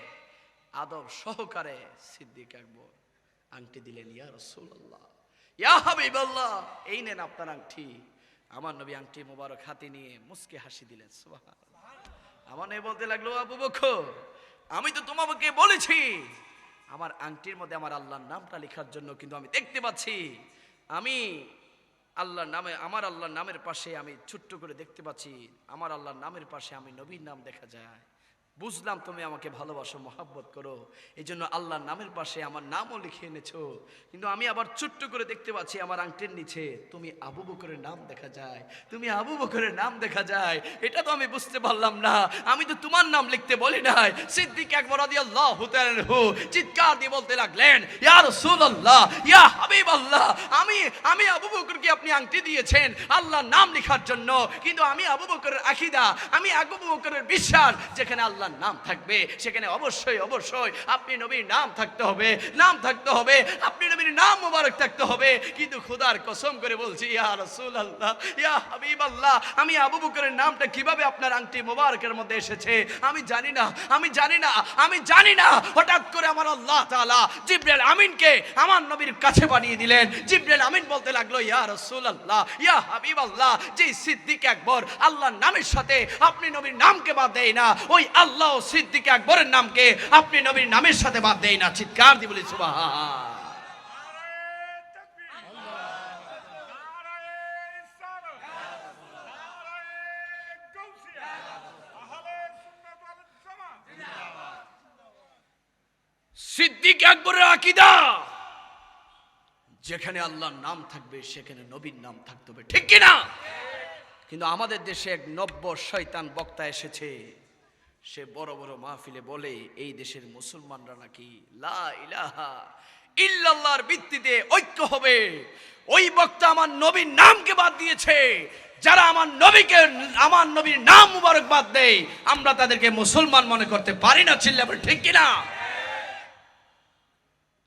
[SPEAKER 1] আদব সহকারে সিদ্দিক আকবর আংটি দিলেন। ইয়া রাসূলুল্লাহ, ইয়া হাবিবাল্লাহ, এই নেন আপনার আংটি। আমার নবী আংটি মুবারক হাতে নিয়ে মুস্কি হাসি দিলেন। সুবহানাল্লাহ। আমার নবী বলতে লাগলো, আবু বকর, আমি তো তোমাকে বলেছি আমার আংটির মধ্যে আমার আল্লাহর নামটা লেখার জন্য, কিন্তু আমি দেখতে পাচ্ছি আমি আমার আল্লাহর নামের পাশে আমি ছোট্ট করে দেখতে পাচ্ছি আমার আল্লাহর নামের পাশে আমি নবীর নাম দেখা যায়।
[SPEAKER 2] বুঝলাম তুমি আমাকে ভালোবাসো, মহাব্বত করো, এই জন্য আল্লাহর নামের পাশে আমার নামও লিখে এনেছো। কিন্তু আমি আবার ছোট্ট করে দেখতে পাচ্ছি আমার আংটির নিচে তুমি আবু বকরের নাম দেখা যায়, তুমি আবু বকরের নাম দেখা যায়। এটা তো আমি বুঝতে পারলাম না, আমি তো তোমার নাম লিখতে বলি নাই। সিদ্দিক আকবর রাদিয়াল্লাহু তাআলা আনহু চিৎকার দিয়ে বলতে লাগলেন, ইয়া রাসূলুল্লাহ, ইয়া হাবিবাল্লাহ, আমি আবু বকরকে আপনি আংটি দিয়েছেন আল্লাহর নাম লেখার জন্য, কিন্তু আমি আবু বকরের আকীদা, আমি আবু বকরের বিশ্বাস, যেখানে আল্লাহর নাম থাকবে সেখানে অবশ্যই অবশ্যই আপনি নবীর নাম থাকতে হবে, নাম থাকতে হবে, আপনি নবীর নাম মোবারক থাকতে হবে। কিন্তু খোদার কসম করে বলছি, ইয়া রাসূলুল্লাহ, ইয়া হাবিবাল্লাহ, আমি আবু বকরের নামটা কিভাবে আপনার আংটি মোবারকের মধ্যে এসেছে আমি জানি না, আমি জানি না, আমি জানি না। হঠাৎ করে আমার আল্লাহ তাআলা জিবরাইল আমিনকে আমার নবীর কাছে বানিয়ে দিলেন। জিবরাইল আমিন বলতে লাগলো, ইয়া রাসূলুল্লাহ, ইয়া হাবিবাল্লাহ, যে সিদ্দিক আকবর আল্লাহর নামের সাথে আপনি নবীর নামকে বাদ দেয় না, ওই আল্লাহ সিদ্দিক আকবরের নামকে আপনি নবীর নামের সাথে বাদ দেয় না। চিৎকার দিয়ে বলি সুবহান। সিদ্দিক আকবরের আকীদা, যেখানে আল্লাহর নাম থাকবে সেখানে নবীর নাম থাকতে হবে, ঠিক কি না? কিন্তু আমাদের দেশে এক নব্য শয়তান বক্তা এসেছে, সে বড় বড় মাহফিলে বলে এই দেশের মুসলমানরা নাকি লা ইলাহা ইল্লাল্লাহর ভিত্তিতে ঐক্য হবে। ওই বক্তা আমার নবীর নামকে বাদ দিয়েছে। যারা আমার নবীর নাম মুবারক বাদ দেয় আমরা তাদেরকে মুসলমান মনে করতে পারি না। চিল্লা বলে ঠিক কিনা?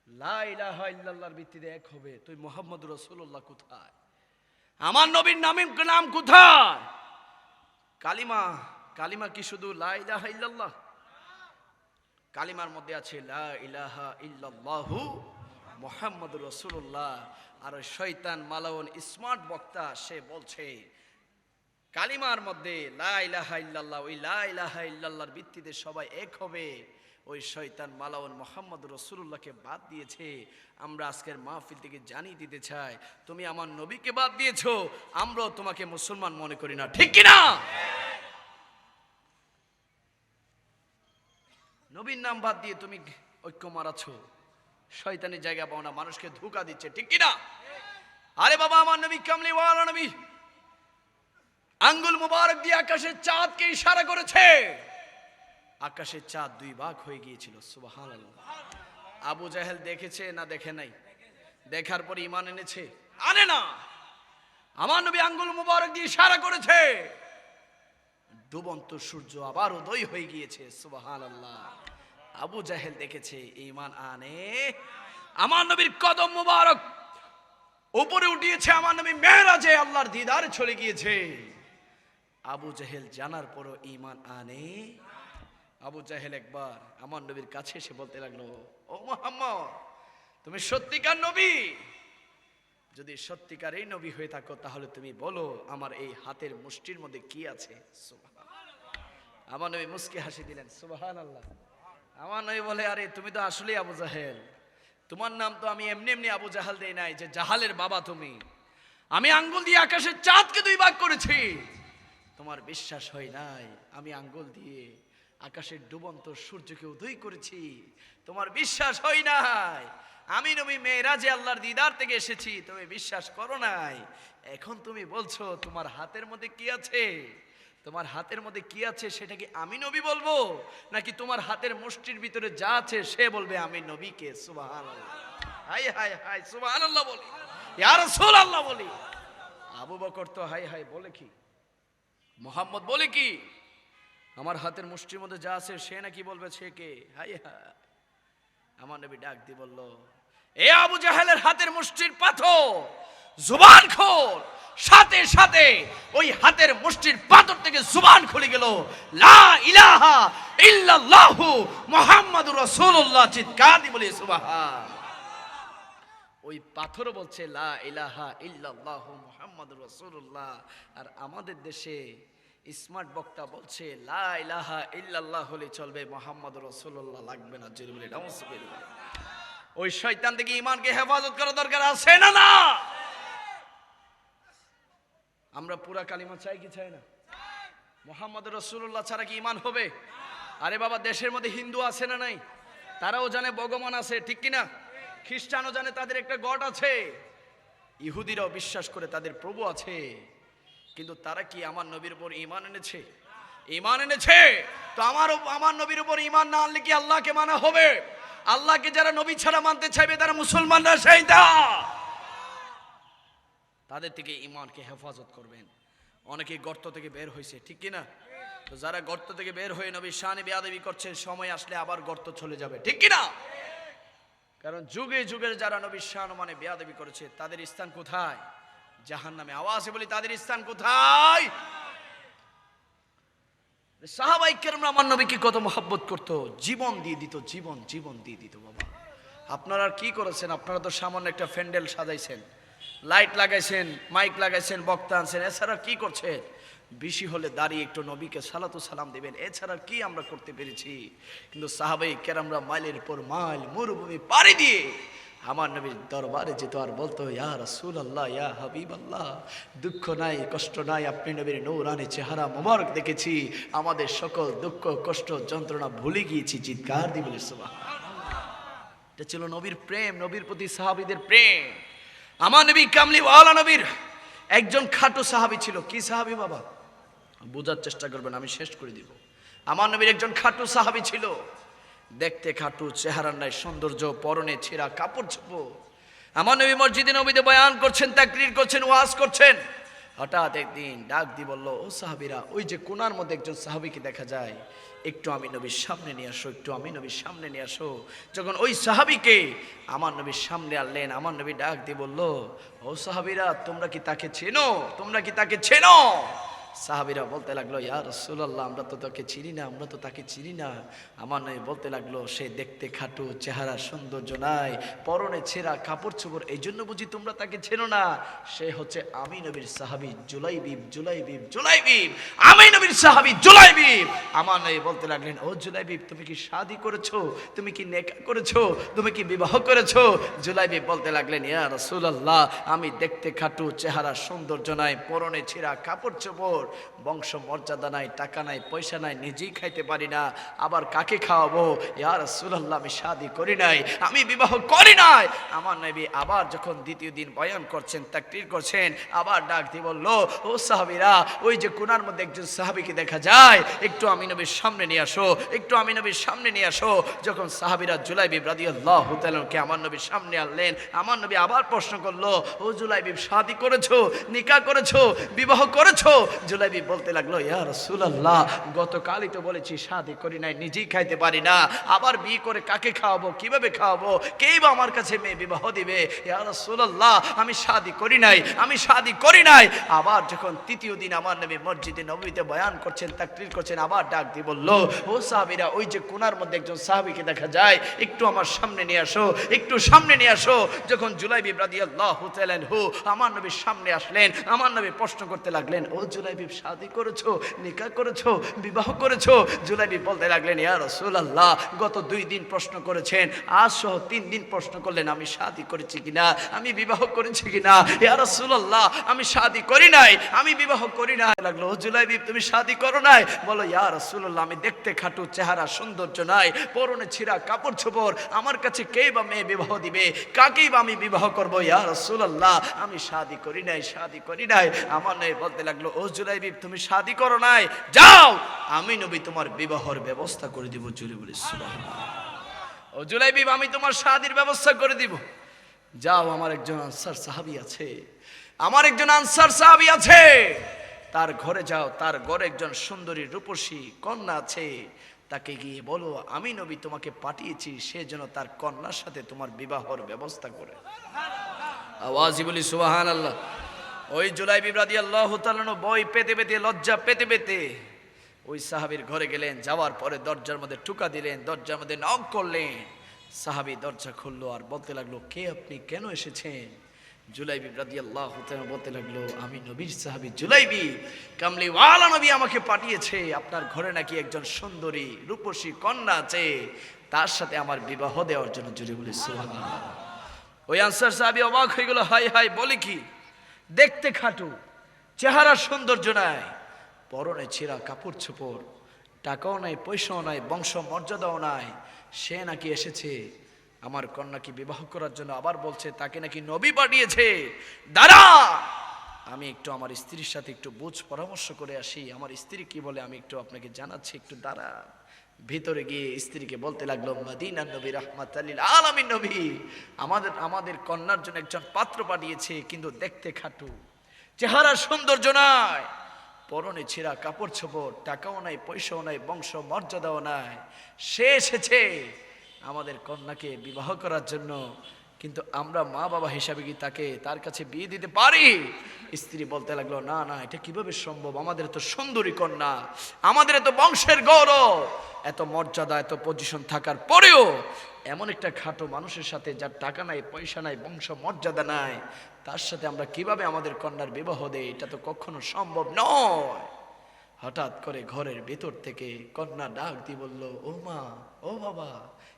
[SPEAKER 2] লা ইলাহা ইল্লাল্লাহর ভিত্তিতে এক হবে। তুই মুহাম্মদুর রাসূলুল্লাহ কোথায়? আমার নবীর নাম কোথায়? কালিমা কি শুধু লা ইলাহা ইল্লাল্লাহ? কালিমার মধ্যে আছে লা ইলাহা ইল্লাল্লাহু মুহাম্মাদুর রাসূলুল্লাহ। আর ওই শয়তান মালাউন স্মার্ট বক্তা সে বলছে কালিমার মধ্যে লা ইলাহা ইল্লাল্লাহ, ওই লা ইলাহা ইল্লাল্লাহর ভিত্তিতে সবাই এক হবে। ওই শয়তান মালাউন মুহাম্মাদুর রাসূলুল্লাহকে বাদ দিয়েছে। আমরা আজকের মাহফিল থেকে জানিয়ে দিতে চাই, তুমি আমার নবীকে বাদ দিয়েছো, আমরাও তোমাকে মুসলমান মনে করি না, ঠিক কি না? নবীর নাম বাদ দিয়ে তুমি ঐক্য মারাছো, শয়তানের জায়গা পাও না, মানুষকে ধোঁকা দিচ্ছে, ঠিক কি না? আরে বাবা, আমার নবী কামলিওয়ালা নবী আঙ্গুল মুবারক দিয়ে আকাশের চাঁদকে ইশারা করেছে, আকাশের চাঁদ দুই ভাগ হয়ে গিয়েছিল। সুবহানাল্লাহ। আবু জাহেল দেখেছে না দেখে নাই? দেখার পর ঈমান এনেছে? আনে না। আমার নবী আঙ্গুল মুবারক দিয়ে ইশারা করেছে, ডুবন্ত সূর্য আবার উদয় হয়ে গিয়েছে। সুবহানাল্লাহ। আবু জাহেল দেখেছে, ঈমান আনে। আমার নবীর কদম মুবারক উপরে উঠিয়েছে, আমার নবী মেরাজে আল্লাহর দিদারে চলে গিয়েছে। আবু জাহেল জানার পরও ঈমান আনে। আবু জাহেল একবার আমার নবীর কাছে এসে বলতে লাগলো, ও মুহাম্মদ, তুমি সত্যিকার নবী? যদি সত্যিকার এই নবী হয়ে থাকো তাহলে তুমি বলো আমার এই হাতের মুষ্টির মধ্যে কি আছে। আমার নবী মুস্কি হাসি দিলেন। সুবহানাল্লাহ। আমার নবী বলে, আরে তুমি তো আসলেই আবু জাহেল, তোমার নাম তো আমি এমনি এমনি আবু জাহাল দেই নাই যে জাহালের বাবা তুমি। আমি আঙ্গুল দিয়ে আকাশের চাঁদকে দুই ভাগ করেছি, তোমার বিশ্বাস হয় নাই। আমি আঙ্গুল দিয়ে আকাশের ডুবন্ত সূর্যকে উদয় করেছি, তোমার বিশ্বাস হয় নাই। আমি নবী মেরাজে আল্লাহর দিদার থেকে এসেছি, তুমি বিশ্বাস করো নাই। এখন তুমি বলছো তোমার হাতের মধ্যে কি আছে? তোমার হাতের মধ্যে কি আছে সেটা কি আমি নবী বলবো, নাকি তোমার হাতের মুষ্টির ভিতরে যা আছে সে বলবে আমি নবীকে? সুবহানাল্লাহ। হাই হাই হাই, সুবহানাল্লাহ বলি, ইয়া রাসূলুল্লাহ বলি। আবু বকর তো হাই হাই বলে কি, মুহাম্মদ বলে কি, আমার হাতের মুষ্টির মধ্যে যা আছে সে নাকি বলবে সে কে? High high. আমার নবী ডাক দিয়ে বলল, এ আবু জাহেলের হাতের মুষ্টির পাথর, জুবান খোল। সাথে সাথে ওই হাতের মুষ্টির পাথর থেকে জুবান খুলে গেল, লা ইলাহা ইল্লাল্লাহু মুহাম্মাদুর রাসূলুল্লাহ। চিৎকার দিয়ে বলি সুবহান। ওই পাথর বলছে লা ইলাহা ইল্লাল্লাহু মুহাম্মাদুর রাসূলুল্লাহ। আর আমাদের দেশে স্মার্ট বক্তা বলছে লা ইলাহা ইল্লাল্লাহ হলে চলবে, মুহাম্মাদুর রাসূলুল্লাহ লাগবে না। জোরে বলে নাউজুবিল্লাহ। ওই শয়তান থেকে ঈমানকে হেফাজত করা দরকার আছে না? না। আমরা পুরা কালিমা চাই কি চাই না? মুহাম্মাদুর রাসূলুল্লাহ ছাড়া কি ঈমান হবে? আরে বাবা, দেশের মধ্যে হিন্দু আছে না নাই? তারাও জানে ভগবান আছে, ঠিক কিনা? খ্রিস্টানও জানে তাদের একটা গড আছে, ইহুদিরাও বিশ্বাস করে তাদের প্রভু আছে। কিন্তু তারা কি আমার নবীর উপর ঈমান এনেছে? ঈমান এনেছে। তো আমার নবীর উপর ঈমান না আনলে কি আল্লাহকে মানা হবে? আল্লাহকে যারা নবী ছাড়া মানতে চাইবে তারা মুসলমানরা সেইটা, তাদের থেকে ঈমানকে হেফাজত করবেন। অনেকে গর্ত থেকে বের হয়েছে, ঠিক কিনা? তো যারা গর্ত থেকে বের হয়ে নবীর শানে বেয়াদবি করছে, সময় আসলে আবার গর্ত চলে যাবে, ঠিক কিনা? কারণ যুগে যুগের যারা নবীর শান মানে বেয়াদবি করেছে তাদের স্থান কোথায়? জাহান্নামে। আওয়াজে বলি, তাদের স্থান কোথায়? সাহাবায়ে কেরামরা আমার নবীকে কত মহব্বত করত, জীবন দিয়ে দিত, জীবন দিয়ে দিত। বাবা, আপনারা আর কি করেছেন? আপনারা তো সামান্য একটা প্যান্ডেল সাজাইছেন, লাইট লাগাইছেন, মাইক লাগাইছেন, বক্তা আনছেন, এছাড়া কি করছেন? বেশি হলে দাঁড়িয়ে একটু নবীকে সালাতু সালাম দিবেন, এছাড়া কি আমরা করতে পেরেছি? কিন্তু সাহাবায়ে কেরামরা মাইলের পর মাইল মরুভূমি পাড়ি দিয়ে আমার নবীর দরবারে যেত আর বলতো, ইয়া রাসূলুল্লাহ, ইয়া হাবিবাল্লাহ, দুঃখ নাই, কষ্ট নাই, আপনি নবীর নূরানি চেহারা মোবারক দেখেছি, আমাদের সকল দুঃখ কষ্ট যন্ত্রণা ভুলে গিয়েছি। চিৎকার দিয়ে বলি সুবহানাল্লাহ। এটা ছিল নবীর প্রেম, নবীর প্রতি সাহাবীদের প্রেম। আমার নবী কামলিওয়ালা নবীর একজন খাটো সাহাবী ছিল। কি সাহাবী বাবা? বোঝার চেষ্টা করবেন, আমি শেষ করে দিব। আমার নবীর একজন খাটো সাহাবী ছিল, দেখতে খাটু, চেহারার নাই সৌন্দর্য, পরনে ছেঁড়া কাপড় চোপড়। আমার নবী মসজিদে নবীতে বয়ান করছেন, তাকরীর করছেন, ওয়াজ করছেন। হঠাৎ একদিন ডাক দিয়ে বলল, ও সাহাবীরা, ওই যে কোনার মধ্যে একজন সাহাবীকে দেখা যায়, একটু আমি নবীর সামনে নিয়ে আসো, একটু আমি নবীর সামনে নিয়ে আসো। যখন ওই সাহাবীকে আমার নবীর সামনে আনলেন, আমার নবী ডাক দিয়ে বলল, ও সাহাবীরা, তোমরা কি তাকে চেনো? তোমরা কি তাকে চেনো? সাহাবীরা বলতে লাগলো, ইয়া রাসূলুল্লাহ, আমরা তো তাকে চিনি না, আমরা তো তাকে চিনি না। আমার নবী বলতে লাগলো, সে দেখতে খাটো, চেহারা সৌন্দর্য নাই, পরনে ছেঁড়া কাপড় চোপড়, এই জন্য বুঝি তোমরা তাকে চেনো না? সে হচ্ছে আমি নবীর সাহাবী জুলাইবিব, জুলাইবিব, জুলাইবিব, আমি নবীর সাহাবী জুলাইবিব। আমার নবী বলতে লাগলেন, ও জুলাইবিব, তুমি কি শাদী করেছো? তুমি কি নেকাহ করেছো? তুমি কি বিবাহ করেছো? জুলাইবিব বলতে লাগলেন, ইয়া রাসূলুল্লাহ, আমি দেখতে খাটো, চেহারা সৌন্দর্য নাই, পরনে ছেঁড়া কাপড় চোপড়, বংশ মর্যাদা নাই, টাকা নাই, পয়সা নাই, নিজেই খাইতে পারি না, আবার কাকে খাওয়াবো? ইয়া রাসূলুল্লাহ, আমি শাদী করি নাই, আমি বিবাহ করি নাই। আমার নবী আবার যখন দ্বিতীয় দিন বয়ান করছেন, তাকরীর করছেন, আবার ডাক দিয়ে বলল, ও সাহাবীরা, ওই যে কোনার মধ্যে একজন সাহাবীকে দেখা যায়, একটু আমি নবীর সামনে নিয়ে আসো, একটু আমি নবীর সামনে নিয়ে আসো। যখন সাহাবীরা জুলাইবিব রাদিয়াল্লাহু তাআলাকে আমার নবীর সামনে আনলেন, আমার নবী আবার প্রশ্ন করলো, ও জুলাইবিব, শাদী করেছো, নিকাহ করেছো, বিবাহ করেছো? জুলাইবিব বলতে লাগলো, ইয়া রাসূলুল্লাহ, গতকালই তো বলেছি শাদী করি নাই, নিজেই খাইতে পারি না, আবার বিয়ে করে কাকে খাওয়াবো, কিভাবে খাওয়াবো, কেই বা আমার কাছে মেয়ে বিবাহ দিবে? ইয়া রাসূলুল্লাহ, আমি শাদী করি নাই, আমি শাদী করি নাই। আবার যখন তৃতীয় দিন আমার নবী মসজিদে নববীতে বয়ান করছেন, তাকরীর করছেন, আবার ডাক দিয়ে বলল, ও সাহাবীরা, ওই যে কোনার মধ্যে একজন সাহাবীকে দেখা যায়, একটু আমার সামনে নিয়ে আসো, একটু সামনে নিয়ে আসো। যখন জুলাইবিব রাদিয়াল্লাহু তাআলা আনহু আমার নবীর সামনে আসলেন, আমার নবী প্রশ্ন করতে লাগলেন, ও জুলাইবিব, শাদী করেছো, নিকাহ করেছো, বিবাহ করেছো? জুলাইবিব বলতে লাগলেন, ইয়া রাসূলুল্লাহ, গত 2 দিন প্রশ্ন করেছেন, আজ সহ 3 দিন প্রশ্ন করলেন, আমি শাদী করেছি কিনা, আমি বিবাহ করেছি কিনা? ইয়া রাসূলুল্লাহ, আমি শাদী করি নাই, আমি বিবাহ করি নাই। লাগলো, ও জুলাইবিব, তুমি শাদী করো নাই? বলো, ইয়া রাসূলুল্লাহ, আমি দেখতে খাটু, চেহারা সৌন্দর্য নাই, পরনে ছিঁড়া কাপড় চোপড়, আমার কাছে কে বা মেয়ে বিবাহ দিবে, কাকেই বা আমি বিবাহ করবো? ইয়া রাসূলুল্লাহ, আমি শাদী করি নাই, শাদী করি নাই। আমার নবী বলতে লাগলো, ও জুলাইবিব, তুমি শাদী করো নাই, যাও, আমি নবী তোমার বিবাহের ব্যবস্থা করে দিব। জুরি বলি সুবহানাল্লাহ। ও জুলাইবিব, আমি তোমার শাদীর ব্যবস্থা করে দিব, যাও, আমার একজন আনসার সাহাবী আছে, আমার একজন আনসার সাহাবী আছে, তার ঘরে যাও, তার ঘরে একজন সুন্দরী রূপসী কন্যা আছে, তাকে গিয়ে বলো, আমি নবী তোমাকে পাঠিয়েছি, সে যেন তার কন্যার সাথে তোমার বিবাহের ব্যবস্থা করে। আওয়াজই বলি সুবহানাল্লাহ। ওই জুলাইবিব রাদিয়াল্লাহু তাআলা বই পেতে পেতে, লজ্জা পেতে পেতে ওই সাহাবীর ঘরে গেলেন, যাওয়ার পরে দরজার মধ্যে ঠুকা দিলেন, দরজার মধ্যে নক করলেন। সাহাবী দরজা খুললো আর বলতে লাগলো, কে আপনি, কেন এসেছেন? জুলাইবিব রাদিয়াল্লাহু তাআলা বলতে লাগলো, আমি নবীর সাহাবী জুলাইবিব, কামলিওয়ালা নবী আমাকে পাঠিয়েছে, আপনার ঘরে নাকি একজন সুন্দরী রূপসী কন্যা আছে, তার সাথে আমার বিবাহ দেওয়ার জন্য। জুরি বলি সুবহানাল্লাহ। ওই আনসার সাহাবী অবাক হয়ে গেল, হাই হাই, বলে কি? দেখতে খাটু, চেহারা সৌন্দর্য নাই, পরনে ছেঁড়া কাপড় চোপড়,
[SPEAKER 1] টাকাও নাই, পয়সাও নাই, বংশ মর্যাদাও নাই, সে নাকি এসেছে আমার কন্যাকে বিবাহ করার জন্য। আবার বলছে তাকে নাকি নবী পাঠিয়েছে। দাঁড়া, আমি একটু আমার স্ত্রীর সাথে একটু বুঝ পরামর্শ করে আসি, আমার স্ত্রী কি বলে আমি একটু আপনাকে জানাচ্ছি, একটু দাঁড়া। ভিতরে গিয়ে স্ত্রীকে বলতে লাগলো, মদিনার নবী রাহমাতুল লিল আলামিন নবী আমাদের কন্যার জন্য একজন পাত্র পাঠিয়েছে, কিন্তু দেখতে খাটু, চেহারা সৌন্দর্য নাই, পরনে ছেঁড়া কাপড় চোপড়, টাকাও নাই, পয়সাও নাই, বংশ মর্যাদাও নাই, সে এসেছে আমাদের কন্যাকে বিবাহ করার জন্য, কিন্তু আমরা মা বাবা হিসাবে কি তার কাছে বিয়ে দিতে পারি? স্ত্রী বলতে লাগলো, না না, এটা কিভাবে সম্ভব, আমাদের তো সুন্দরী কন্যা, আমাদের তো বংশের গৌরব, এত মর্যাদা এত পজিশন থাকার পরেও এমন একটা খাটো মানুষের সাথে, যার টাকা নাই, পয়সা নাই, বংশ মর্যাদা নাই, তার সাথে আমরা কিভাবে আমাদের কন্যার বিবাহ দেই? এটা তো কখনো সম্ভব নয়। হঠাৎ করে ঘরের ভেতর থেকে কন্যা ডাক দিয়ে বলল, ও মা, ও বাবা,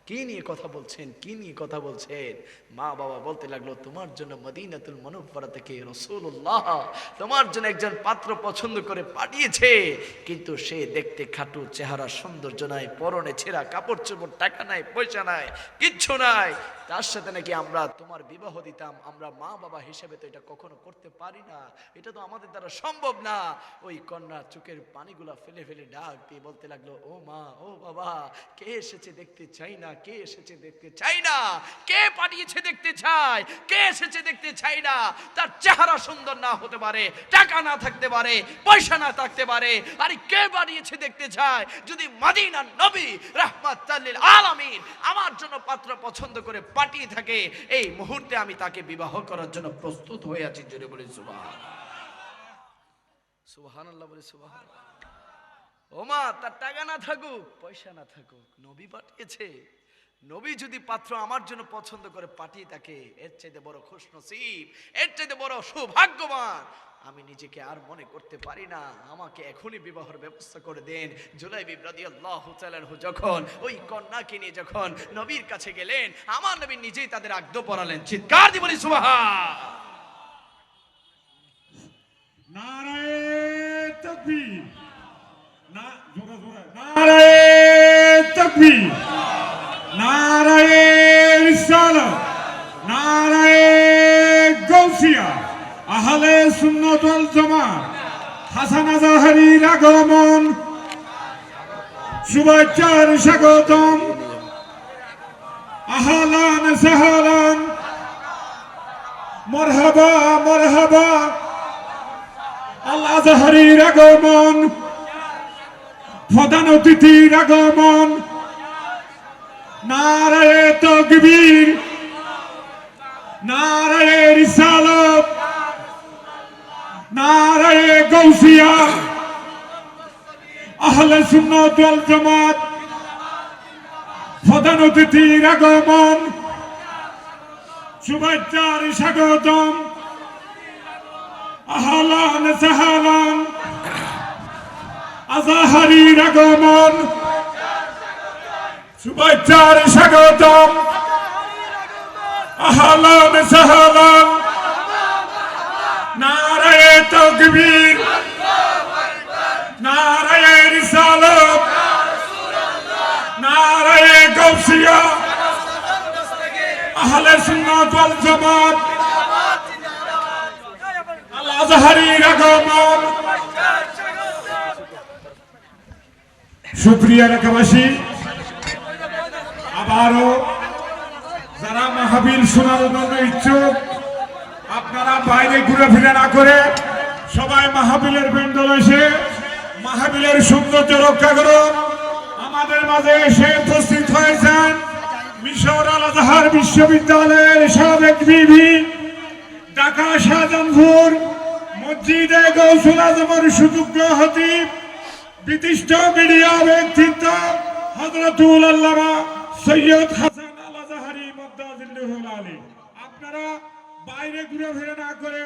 [SPEAKER 1] কি নিয়ে কথা বলছেন, কি নিয়ে কথা বলছেন? মা বাবা বলতে লাগলো, তোমার জন্য মদিনাতুল মুনাওয়ারা থেকে রাসূলুল্লাহ তোমার জন্য একজন পাত্র পছন্দ করে পাঠিয়েছে, কিন্তু সে দেখতে খাটু, চেহারা সৌন্দর্য নাই, পরনে ছেঁড়া কাপড় চোপড়, টাকা নাই, পয়সা নাই, কিচ্ছু নাই, তার সাথে নাকি আমরা তোমার বিবাহ দিতাম। আমরা মা বাবা হিসেবে তো এটা কখনো করতে পারি না, এটা তো আমাদের দ্বারা সম্ভব না। ওই কন্যা চোখের পানিগুলা ফেলে ফেলে ডাক দিয়ে বলতে লাগলো, ও মা, ও বাবা, কে এসেছে দেখতে চাই না, কে এসেছে দেখতে চাই না, কে পাঠিয়েছে দেখতে চাই, কে এসেছে দেখতে চাই না। তার চেহারা সুন্দর না হতে পারে, টাকা না থাকতে পারে, পয়সা না থাকতে পারে, আরে কে পাঠিয়েছে দেখতে চায়? যদি মদিনার নবী রাহমাতুল লিল আলামিন আমার জন্য পাত্র পছন্দ করে পাঠিয়ে থাকে, এই মুহূর্তে আমি তাকে বিবাহ করার জন্য প্রস্তুত হয়ে আছি। জোরে বলি সুবহানাল্লাহ, সুবহানাল্লাহ বলি সুবহানাল্লাহ। ও মা, তার টাকা না থাকুক, পয়সা না থাকুক, নবী পাঠিয়েছে, নবী যদি পাত্র আমার জন্য পছন্দ করে পাঠিয়ে থাকে, এর চাইতে বড় খুশনসিব, এর চাইতে বড় সৌভাগ্যবান আমি নিজেকে আর মনে করতে পারি না। আমাকে এখনই বিবাহের ব্যবস্থা করে দেন। জুলাইবিব রাদিয়াল্লাহু তাআলা আনহু যখন ওই কন্যাকে নিয়ে যখন নবীর কাছে গেলেন, আমার নবী নিজেই তাদের আগদ পরালেন। চিৎকার দিয়ে বলি সুবহান।
[SPEAKER 3] নারায়ে তাকবীর, না জোরে জোরে, নারায়ে তাকবীর, নারায়ে রিসালাত, নারায়ে গাউসিয়া, আহলে সুন্নাত ওয়াল জামাত, হাসান আযাহারীর আগমন, শুভেচ্ছার স্বাগতম, আহলান সাহলান, মারহাবা মারহাবা, আল আযহারীর আগমন, প্রধান অতিথির আগমন, নারায়ে তাকবীর, নারায়ে রিসালাত, নারায়ে গাউসিয়া, আহলে সুন্নাত ওয়াল জামাত, প্রধান অতিথির আগমন, শুভেচ্ছার স্বাগতম, আহলান সাহলান, আযাহারীর আগমন, শুভেচ্ছার স্বাগতম, আহলান সাহলান, নারায়ে তাকবীর, নারায়ে রিসালাত, নারায়ে গাউসিয়া, আহলে সুন্নাত ওয়াল জামাত, আল আযহারীর আগমন। সুপ্রিয় এলাকাবাসী, আবারও যারা মাহফিল শোনার জন্য ইচ্ছুক, আপনারা বাইরে ঘুরে ফিরে না করে সবাই মাহফিলের প্যান্ডেলে এসে মাহফিলের সৌন্দর্য রক্ষা করুন। আমাদের মাঝে এসে উপস্থিত হয়েছেন মিশর আল আজহার বিশ্ববিদ্যালয়ের সাবেক ভিভি, ঢাকা শাহজাহানপুর মসজিদে গৌসুল আজমের সুযোগ্য খতিব, বিশিষ্ট মিডিয়া ব্যক্তিত্ব হযরতুল আল্লামা সৈয়দ হাসান আল আযহারী মুদাজ্জিলুল আলী। আপনারা বাইরে ঘুরে ফিরে না করে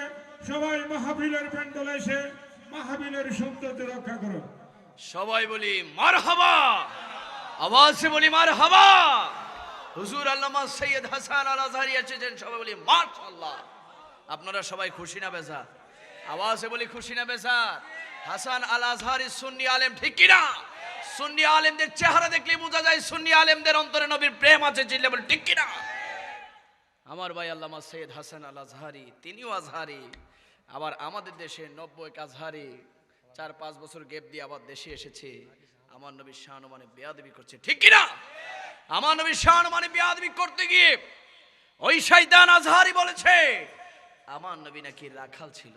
[SPEAKER 3] সবাই মাহফিলের প্যান্ডেলে এসে মাহফিলের সৌন্দর্য রক্ষা করুন।
[SPEAKER 1] সবাই বলি মারহাবা, আওয়াজে বলি মারহাবা। হুজুর আল্লামা সৈয়দ হাসান আল আযহারী এসেছেন, সবাই বলি মাশাআল্লাহ। আপনারা সবাই খুশি না বেজার? আওয়াজে বলি খুশি না বেজার? হাসান আল আযহারী সুন্নি আলেম, ঠিক কিনা?
[SPEAKER 2] সুন্নি আলেমদের চেহারা দেখলে বোঝা যায় সুন্নি আলেমদের অন্তরে নবীর প্রেম আছে, চিল্লা বলে ঠিক কিনা? আমার ভাই আল্লামা সৈয়দ হাসান আল আজহারি, তিনিও আজহারি। আবার আমাদের দেশে 90 আজহারি 4-5 বছর গ্যাপ দিয়ে আবার দেশে এসেছে। আমার নবীর শান মানে বেয়াদবি করছে, ঠিক কিনা? আমার নবীর শান মানে বেয়াদবি করতে গিয়ে ওই শয়তান আজহারি বলেছে আমার নবী নাকি রাখাল ছিল,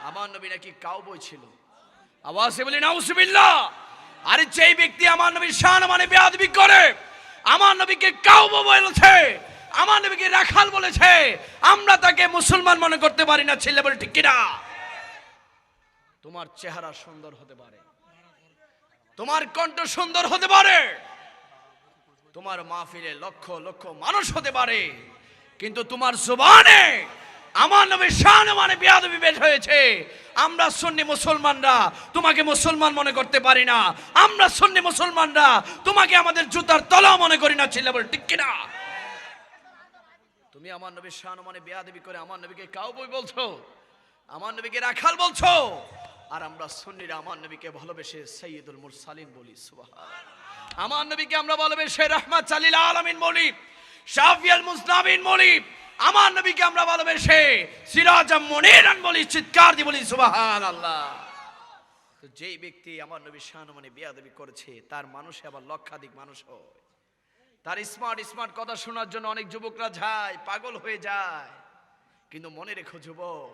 [SPEAKER 2] আমার নবী নাকি কাউবয় ছিল। আওয়াজে বলি নাউজুবিল্লাহ। আরে যেই ব্যক্তি আমার নবীর শান মানে বেয়াদবি করে, আমার নবীকে কাউবয় বলেছে, আমার নবীকে রাখাল বলেছে, আমরা তাকে মুসলমান মনে করতে পারি না, ছেলে বলে ঠিক কিনা? তোমার চেহারা সুন্দর হতে পারে, তোমার কণ্ঠ সুন্দর হতে পারে, তোমার মাহফিলে লক্ষ লক্ষ মানুষ হতে পারে, কিন্তু তোমার জবানে আমার নবীর শান মানে বেয়াদবি বের হয়েছে। আমরা সুন্নি মুসলমানরা তোমাকে মুসলমান মনে করতে পারি না, আমরা সুন্নি মুসলমানরা তোমাকে আমাদের জুতার তলা মনে করি না, ছেলে বলে ঠিক কিনা? তুমি আমার নবীর শান মানে বেয়াদবি করে আমার নবীকে কাউবয় বলছো, আমার নবীকে রাখাল বলছো, আর আমরা সুন্নিরা আমার নবীকে ভালোবেসে সাইয়্যিদুল মুরসালিন বলি। সুবহানাল্লাহ। আমার নবীকে আমরা ভালোবেসে রাহমাত লিল আলামিন বলি, শাফিউল মুজনাবিন বলি। আমার নবীকে আমরা ভালোবেসে সিরাজাম মুনীরান বলি, চিৎকার দিয়ে বলি সুবহানাল্লাহ। তো যেই ব্যক্তি আমার নবীর শান মানে বেয়াদবি করেছে তার মানুষে আবার লক্ষাধিক মানুষ হয়। তার স্মার্ট কথা শোনার জন্য অনেক যুবকরা যায়, পাগল হয়ে যায়। কিন্তু মনে রেখো যুবক,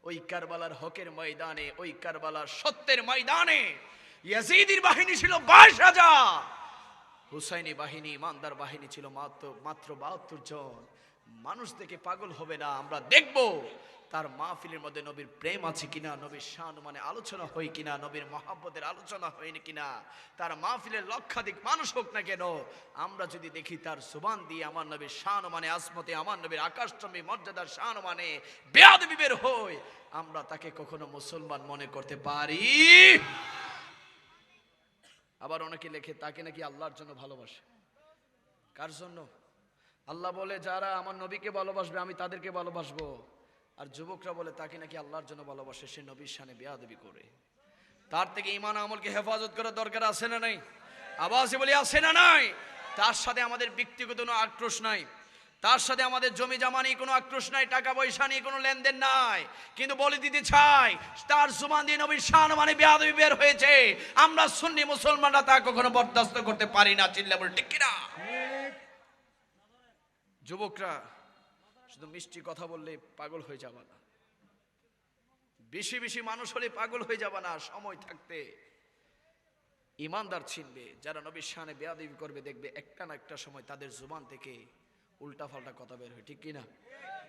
[SPEAKER 2] ওই কারবালার হকের ময়দানে, ওই কারবালার সত্যের ময়দানে ইয়াজিদের বাহিনী ছিল 22,000, হুসাইনি বাহিনী, ইমানদার বাহিনী ছিল মাত্র 72 জন। মানুষ দেখে পাগল হবে না, আমরা দেখব তার মাহফিলের মধ্যে নবীর প্রেম আছে কিনা, নবীর শান মানে আলোচনা হয় কিনা, নবীর মহাব্বতের আলোচনা হয় কিনা। তার মাহফিলের লক্ষাধিক মানুষ হোক না কেন, আমরা যদি দেখি তার জুবান দিয়ে আমার নবীর শান মানে আজমতে, আমার নবীর আকাশচুম্বী মর্যাদার শান মানে বেয়াদবি বের হয়, আমরা তাকে কখনো মুসলমান মনে করতে পারি? আবার অনেকে লেখে তাকে নাকি আল্লাহর জন্য ভালোবাসে। কার জন্য? আল্লাহ বলে যারা আমার নবীকে ভালোবাসবে আমি তাদেরকে ভালোবাসবো, আর যুবকরা বলে তাকে নাকি আল্লাহর জন্য ভালোবাসে, সে নবীর শানে বেয়াদবি করে। তার থেকে ঈমান আমলকে হেফাজত করার দরকার আছে না নাই? আওয়াজে বলি আছে না নাই? তার সাথে আমাদের ব্যক্তিগত কোনো আক্রোশ নাই, তার সাথে আমাদের জমি জমা নিয়ে কোনো আক্রোশ নাই, টাকা পয়সা নিয়ে কোনো লেনদেন নাই, কিন্তু বলে দিতে চাই তার জুবান দিয়ে নবীর শান মানে বেয়াদবি বের হয়েছে, আমরা সুন্নি মুসলমানরা তা কখনো বরদাস্ত করতে পারি না, চিল্লা বলে ঠিক কিনা? যুবকরা শুধু মিষ্টি কথা বললে পাগল হয়ে যাবে না, বেশি বেশি মানুষ হলে পাগল হয়ে যাবে না। সময় থাকতে ইমানদার চিনবে, যারা নবীর শানে বেয়াদবি করবে দেখবে একটা না একটা সময় তাদের জুবান থেকে উল্টা পাল্টা কথা বের হয়, ঠিক কিনা?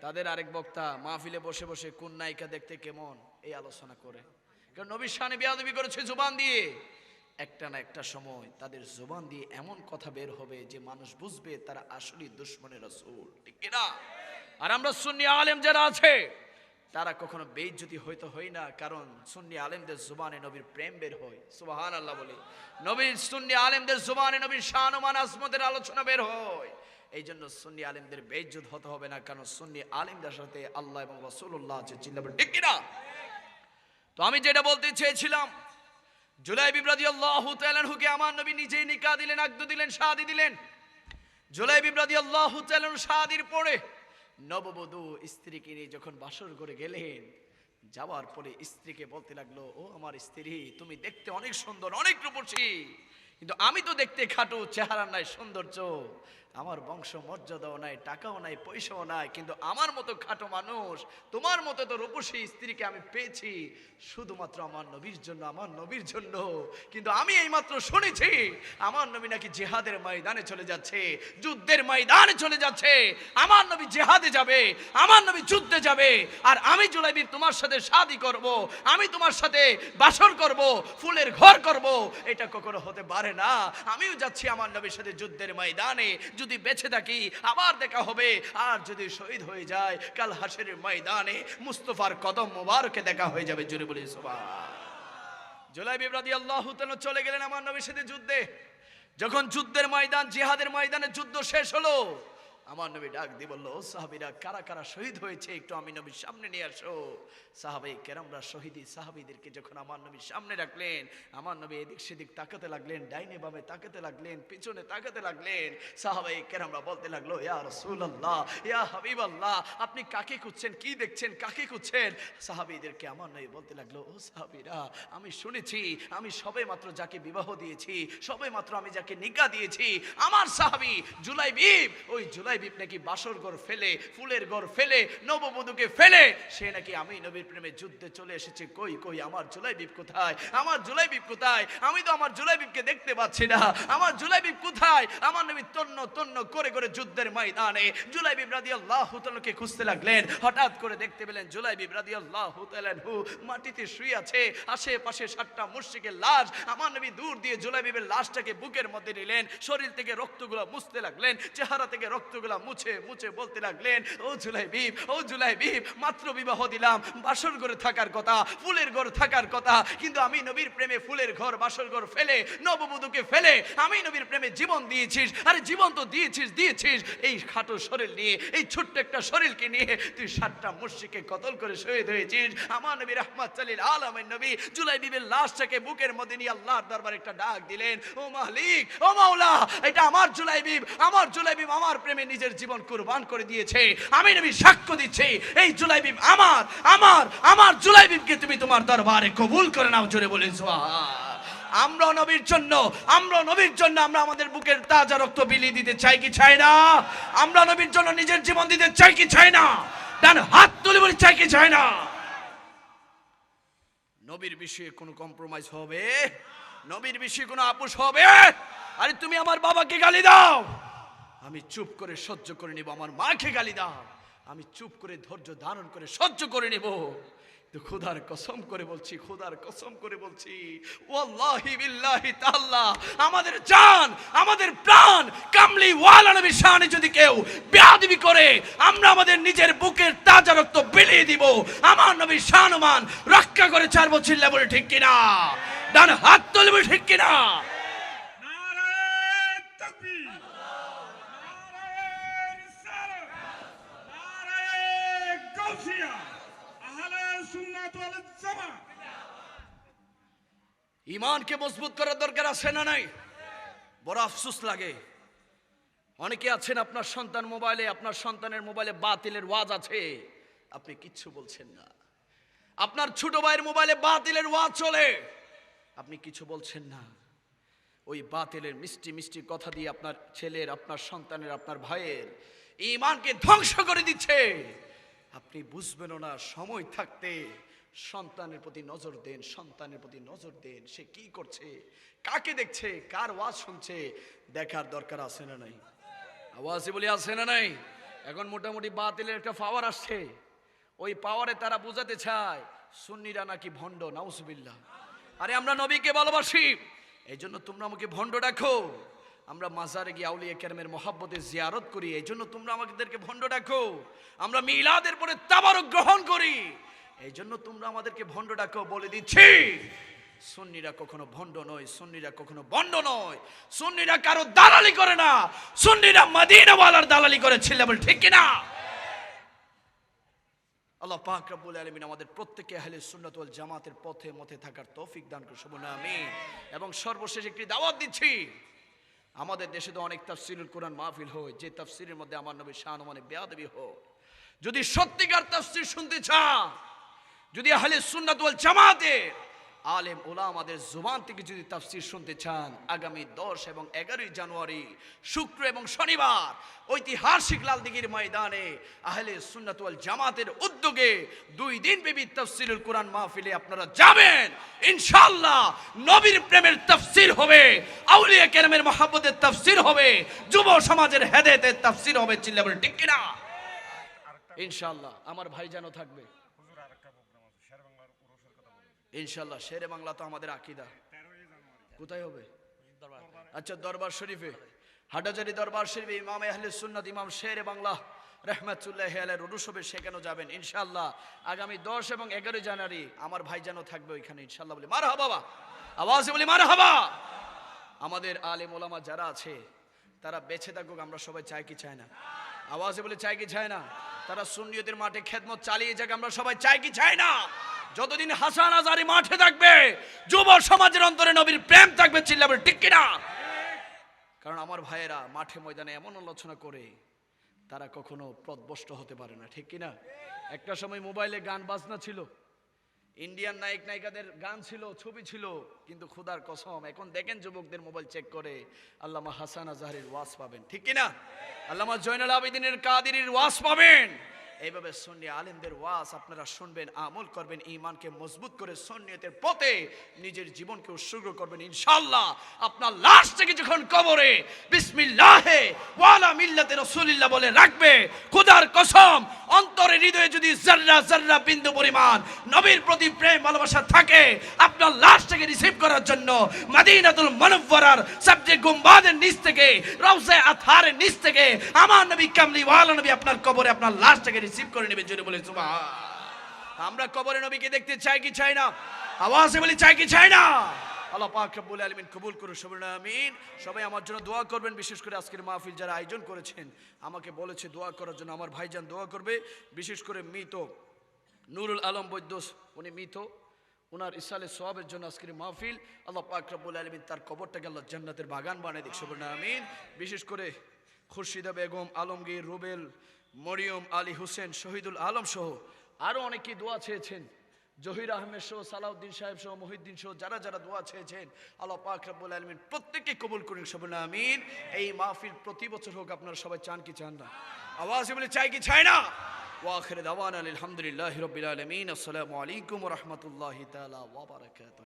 [SPEAKER 2] তাদের আরেক বক্তা মাহফিলে বসে বসে কোন নায়িকা দেখতে কেমন এই আলোচনা করে, কারণ নবীর শানে বেয়াদবি করেছে জুবান দিয়ে। একটা না একটা সময় তাদের জুবান দিয়ে এমন কথা বের হবে যে মানুষ বুঝবে তারা আসলে দুশমনের রাসূল, ঠিক কিনা? আর আমরা সুন্নি আলেম যারা আছে তারা কখনো বেইজ্জতি হইতে হয় না, কারণ সুন্নি আলেমদের জুবানে নবীর প্রেম বের হয়। সুবহানাল্লাহ বলি। নবীর সুন্নি আলেমদের জুবানে নবীর শান ও মান আজমতের আলোচনা বের হয়। এই জন্য সুন্নি আলেমদের বেইজ্জত হতে হবে না, কারণ সুন্নি আলেমদের সাথে আল্লাহ এবং রাসূলুল্লাহ আছে, চিল্লা বলে ঠিক কিনা? তো আমি যেটা বলতে চেয়েছিলাম, জুলাইবিব রাদিয়াল্লাহু তাআলা আনহুকে আমার নবী নিজেই নিকাহ দিলেন, আকদ দিলেন, শাদী দিলেন। জুলাইবিব রাদিয়াল্লাহু তাআলা শাদীর পরে নববধূ স্ত্রীকে নিয়ে যখন বাসর করে গেলেন, যাওয়ার পরে স্ত্রীকে বলতে লাগলো, ও আমার স্ত্রী, তুমি দেখতে অনেক সুন্দর, অনেক রূপসী, কিন্তু আমি তো দেখতে খাটো, চেহারা নাই সৌন্দর্য, আমার বংশ মর্যাদাও নাই, টাকাও নাই, পয়সাও নাই, কিন্তু আমার মতো খাটো মানুষ, তোমার মতো তো রূপসী স্ত্রীকে আমি পেয়েছি শুধুমাত্র আমার নবীর জন্য, আমার নবীর জন্য। কিন্তু আমি এইমাত্র শুনেছি আমার নবী নাকি জিহাদের ময়দানে চলে যাচ্ছে, যুদ্ধের ময়দানে চলে যাচ্ছে, আমার নবী জিহাদে যাবে, আমার নবী যুদ্ধে যাবে, আর আমি জুলাইবিব তোমার সাথে শাদী করব, আমি তোমার সাথে বাসর করব, ফুলের ঘর করব, এটা কখনো হতে পারে না। আমিও যাচ্ছি আমার নবীর সাথে যুদ্ধের ময়দানে, যদি বেঁচে থাকি আবার দেখা হবে, আর যদি শহীদ হয়ে যায় কাল হাসরের ময়দানে মুস্তাফার কদম মোবারকে দেখা হয়ে যাবে। জোরে বলি সুবহান। জুলাইবিব রাদিয়াল্লাহু তাআলা চলে গেলেন আমার নবীর সাথে যুদ্ধে। যখন যুদ্ধের ময়দান, জিহাদের ময়দানে যুদ্ধ শেষ হলো, আমার নবী ডাক দিয়ে বলল, ও সাহাবীরা, কারা কারা শহীদ হয়েছে একটু আমি নবীর সামনে নিয়ে আসো। সাহাবায়ে কেরামরা শহীদি সাহাবীদেরকে যখন আমার নবীর সামনে রাখলেন, আমার নবী এদিক সেদিক তাকাতে লাগলেন, ডাইনে বামে তাকাতে লাগলেন, পিছনে তাকাতে লাগলেন। সাহাবায়ে কেরামরা বলতে লাগলো, ইয়া রাসূলুল্লাহ, ইয়া হাবিবাল্লাহ, আপনি কাকে খুঁজছেন, কি দেখছেন, কাকে খুঁজছেন? সাহাবীদেরকে আমার নবী বলতে লাগলো, ও সাহাবীরা, আমি শুনেছি আমি সবে মাত্র যাকে বিবাহ দিয়েছি, সবে মাত্র আমি যাকে নিকাহ দিয়েছি, আমার সাহাবী জুলাইবিব, ওই জুলাইবিব নাকি বাসর ঘর ফেলে, ফুলের ঘর ফেলে, নববধূকে ফেলে সে নাকি আমি নবীর প্রেমে যুদ্ধে চলে এসেছে। কই কই আমার জুলাইবিব কোথায়, আমার জুলাইবিব কোথায়? আমি তো আমার জুলাইবিবকে দেখতে পাচ্ছি না, আমার জুলাইবিব কোথায়? আমার নবী তন্ন তন্ন করে করে যুদ্ধের ময়দানে জুলাইবিব রাদিয়াল্লাহু তাআলাকে খুঁজতে লাগলেন। হঠাৎ করে দেখতে পেলেন জুলাইবিব রাদিয়াল্লাহু তাআলা মাটিতে শুয়ে আছে, আশেপাশে 7টা মুশরিকের লাশ। আমার নবী দূর দিয়ে জুলাইবিবের লাশটাকে বুকের মধ্যে নিলেন, শরীর থেকে রক্তগুলো মুছতে লাগলেন, চেহারা থেকে রক্তগুলো মুছে মুছে বলতে লাগলেন, ও জুলাইবিব, ও জুলাইবিব, মাত্র বিবাহ দিলাম, বাসর ঘরে থাকার কথা, ফুলের ঘর থাকার কথা, কিন্তু আমি নবীর প্রেমে ফুলের ঘর বাসর ঘর ফেলে, নববধূকে ফেলে আমি নবীর প্রেমে জীবন দিয়েছিস। আরে জীবন তো দিয়েছিস, এই খাটো শরীর নিয়ে, এই ছোট্ট একটা শরীরকে নিয়ে তুই 7টা মুশরিককে কতল করে শহীদ হয়েছিস। আমার নবী রাহমাতুল লিল আলামিন নবী জুলাইবিবের লাশটাকে বুকের মধ্যে নিয়ে আল্লাহর দরবারে একটা ডাক দিলেন, ও মালিক, ও মাওলা, এটা আমার জুলাইবিব, আমার জুলাইবিব আমার প্রেমে নিজের জীবন কুরবান করে দিয়েছে। আমি নবী সাক্ষ্য দিচ্ছি, এই জুলাইবিব আমার আমার আমার জুলাইবিবকে তুমি তোমার দরবারে কবুল করে নাও। জোরে বলেন সুবহান। আমরা নবীর জন্য আমরা আমাদের বুকের তাজা রক্ত বিলিয়ে দিতে চাই কি চাই না? আমরা নবীর জন্য নিজের জীবন দিতে চাই কি চাই না? ডান হাত তুলে বলি, চাই কি চাই না? নবীর বিষয়ে কোনো কম্প্রোমাইজ হবে? নবীর বিষয়ে কোনো আপোষ হবে? আরে তুমি আমার বাবাকে গালি দাও, আমি চুপ করে সহ্য করে নিব। আমার মাকে গালি দাও, আমি চুপ করে ধৈর্য ধারণ করে সহ্য করে নিব। খোদার কসম করে বলছি, খোদার কসম করে বলছি, ওয়াল্লাহি বিল্লাহি তাআলা, আমাদের জান, আমাদের প্রাণ কামলি ওয়ালা নবীর শানে যদি কেউ বেয়াদবি করে, আমরা আমাদের নিজের বুকের তাজা রক্ত বিলিয়ে দিব। আমার নবীর শানমান রক্ষা করে ছাড়বো। চিল্লা বলে ঠিক কিনা? ডান হাত তুলে বলে ঠিক কিনা?
[SPEAKER 3] নারায়ে তাকবীর, নারায়ে রিসালাত, নারায়ে গাউসিয়া, আহলে সুন্নাত ওয়াল জামাত।
[SPEAKER 2] ঈমানকে মজবুত করার দরকার আছে না নাই? বড় আফসোস লাগে, অনেকে আছেন আপনার সন্তান মোবাইলে, আপনার সন্তানের মোবাইলে বাতিলের ওয়াজ আছে, আপনি কিচ্ছু বলছেন না। আপনার ছোট ভাইয়ের মোবাইলে বাতিলের ওয়াজ চলে, আপনি কিছু বলছেন না। ওই বাতিলের মিষ্টি মিষ্টি কথা দিয়ে আপনার ছেলের, আপনার সন্তানের, আপনার ভাইয়ের ঈমানকে ধ্বংস করে দিচ্ছে। আপনি বুঝবেনও না। সময় থাকতে সন্তানের প্রতি নজর দেন, সন্তানের প্রতি নজর দেন, সে কি করছে, কাকে দেখছে, কার ওয়াজ শুনছে, দেখার দরকার আছে না নাই? আওয়াজে বলি আছে না নাই? এখন মোটামুটি বাতিলের একটা পাওয়ার আসছে, ওই পাওয়ারে তারা বোঝাতে চায় সুন্নিরা নাকি ভণ্ড। নাউজুবিল্লাহ। আরে আমরা নবীকে ভালোবাসি, এই জন্য তোমরা আমাকে ভণ্ড ডাকো। আমরা মাজারে গিয়ে আউলিয়া কেরামের মহাব্বতে জিয়ারত করি, এই জন্য তোমরা আমাদেরকে ভণ্ড ডাকো। আমরা মিলাদের পরে তাবারক গ্রহণ করি, এই জন্য তোমরা আমাদেরকে ভণ্ড ডাকো। বলে দিচ্ছি, সুন্নিরা কখনো ভণ্ড নয়, সুন্নিরা কখনো ভণ্ড নয়, সুন্নিরা কারো দালালি করে না, সুন্নিরা মদিনাওয়ালার দালালি করে। ছিল বল ঠিক কিনা? আল্লাহ পাক রব্বুল আলামিন আমাদের প্রত্যেককে আহলে সুন্নাত ওয়াল জামাতের পথে মতে থাকার তৌফিক দান করুন। বলুন আমিন। এবং সর্বশেষ একটি দাওয়াত দিচ্ছি, আমাদের দেশে তো অনেক তাফসীরুল কোরআন মাহফিল হয়, যে তাফসীরের মধ্যে আমার নবীর শান বেয়াদবি হয়। যদি সত্যিকার তাফসীর শুনতে চান, যদি আহলে সুন্নাত ওয়াল জামাতের আলেম ওলামাদের জুবান থেকে যদি তাফসীর শুনতে চান, আগামী 10 এবং 11 জানুয়ারি শুক্র এবং শনিবার ঐতিহাসিক লালদিঘির ময়দানে আহলে সুন্নাত ওয়াল জামাতের উদ্যোগে 2 দিন ব্যাপী তাফসীরুল কোরআন মাহফিলে আপনারা যাবেন। ইনশাআল্লাহ নবীর প্রেমের তাফসীর হবে, আউলিয়া কেরামের মহব্বতের তাফসীর হবে, যুব সমাজের হেদায়েতের তাফসীর হবে। চিল্লা বলে ঠিক কিনা? ইনশাআল্লাহ আমার ভাইজানও থাকবে ইনশাআল্লাহ। শেরে বাংলা তো আমাদের আকীদা। কোথায় হবে? আচ্ছা, দরবার শরীফে, হাটাজারি দরবার শরীফে ইমাম আহলে সুন্নাত ইমাম শেরে বাংলা রাহমাতুল্লাহি আলাইহির উরুস হবে, সেখানেও যাবেন ইনশাআল্লাহ। আগামী 10 এবং 11 জানুয়ারি আমার ভাইজানও থাকবে ওইখানে ইনশাআল্লাহ। বলি মারহাবা বাবা, আওয়াজে বলি মারহাবা। আমাদের আলেম ওলামা যারা আছে তারা বেঁচে থাকুক, আমরা সবাই চাই কি চাই না? আওয়াজে বলে চাই কি চায় না? তারা সুন্নিয়তের মাঠে খেদমত চালিয়ে যাক, আমরা সবাই চাই কি চাই না? যতদিন হাসান আজারি মাঠে থাকবে, যুব সমাজের অন্তরে নবীর প্রেম থাকবে, চিল্লাবে ঠিক কিনা? কারণ আমার ভাইয়েরা মাঠে ময়দানে এমন আলোচনা করে তারা কখনো পথভ্রষ্ট হতে পারে না, ঠিক কিনা? একটা সময় মোবাইলে গান বাজনা ছিল, ইন্ডিয়ান নায়ক নায়িকাদের গান ছিল, ছবি ছিল, কিন্তু খোদার কসম এখন দেখেন যুবকদের মোবাইল চেক করে আল্লামা হাসান আজহারির ওয়াজ পাবেন, ঠিক কিনা? আল্লামা জয়নুল আবেদিনের কাদেরীর ওয়াজ পাবেন। এইভাবে সুন্নি আলেমদের ওয়াজ আপনারা শুনবেন, আমল করবেন, ঈমানকে মজবুত করে সুন্নিয়তের পথে নিজের জীবনকে উৎসর্গ করবেন। ইনশাআল্লাহ আপনার লাশ থেকে যখন কবরে বিসমিল্লাহে ওয়ালা মিল্লাতে রাসূলিল্লাহ বলে রাখবে, খোদার কসম অন্তরে হৃদয়ে যদি জাররা জাররা বিন্দু পরিমাণ নবীর প্রতি প্রেম ভালোবাসা থাকে, আপনার লাশ থেকে রিসিভ করার জন্য মদিনাতুল মুনাওয়ারার সবচেয়ে গুম্বাদের নিচ থেকে, রওজা আতহারের নিচ থেকে আমার নবী কামলি ওয়ালা নবী আপনার কবরে আপনার লাশ থেকে রিসিভ করে নেবে। জোরে বলে সুবহান। আমরা কবরে নবীকে দেখতে চাই কি চাই না? আওয়াজে বলি চাই কি চাই না? আল্লাহ পাক রব্বুল আলামিন কবুল করুন, সবাই আমিন। সবাই আমার জন্য দোয়া করবেন, বিশেষ করে আজকের মাহফিল যারা আয়োজন করেছেন আমাকে বলেছে দোয়া করার জন্য, আমার ভাইজান দোয়া করবে। বিশেষ করে মৃত নুরুল আলম বৈদ্য, উনি মৃত, ওনার ইসালে সওয়াবের জন্য আজকের মাহফিল। আল্লাহ পাক রব্বুল আলামিন তার কবরটাকে আল্লাহ জান্নাতের বাগান বানিয়ে দিক, সবাই আমিন। বিশেষ করে খুরশিদা বেগম, আলমগীর, রুবেল, মরিয়ম, আলী হোসেন, শহীদুল আলম সহ আরো অনেকেই দোয়া চেয়েছেন, জহির আহমেদ সহ, সালাউদ্দিন সাহেব সহ, মহিউদ্দিন সহ যারা যারা দোয়া চেয়েছেন আল্লাহ পাক রব্বুল আলামিন প্রত্যেককে কবুল করুন, সবাই আমিন। এই মাহফিল প্রতি বছর হোক, আপনারা সবাই চান কি চান না? আওয়াজে বলে চাই কি চাই না? ওয়া আখির দাওয়ানা আলহামদুলিল্লাহি রাব্বিল আলামিন। আসসালামু আলাইকুম ওয়া রাহমাতুল্লাহি তাআলা ওয়া বারাকাতুহু।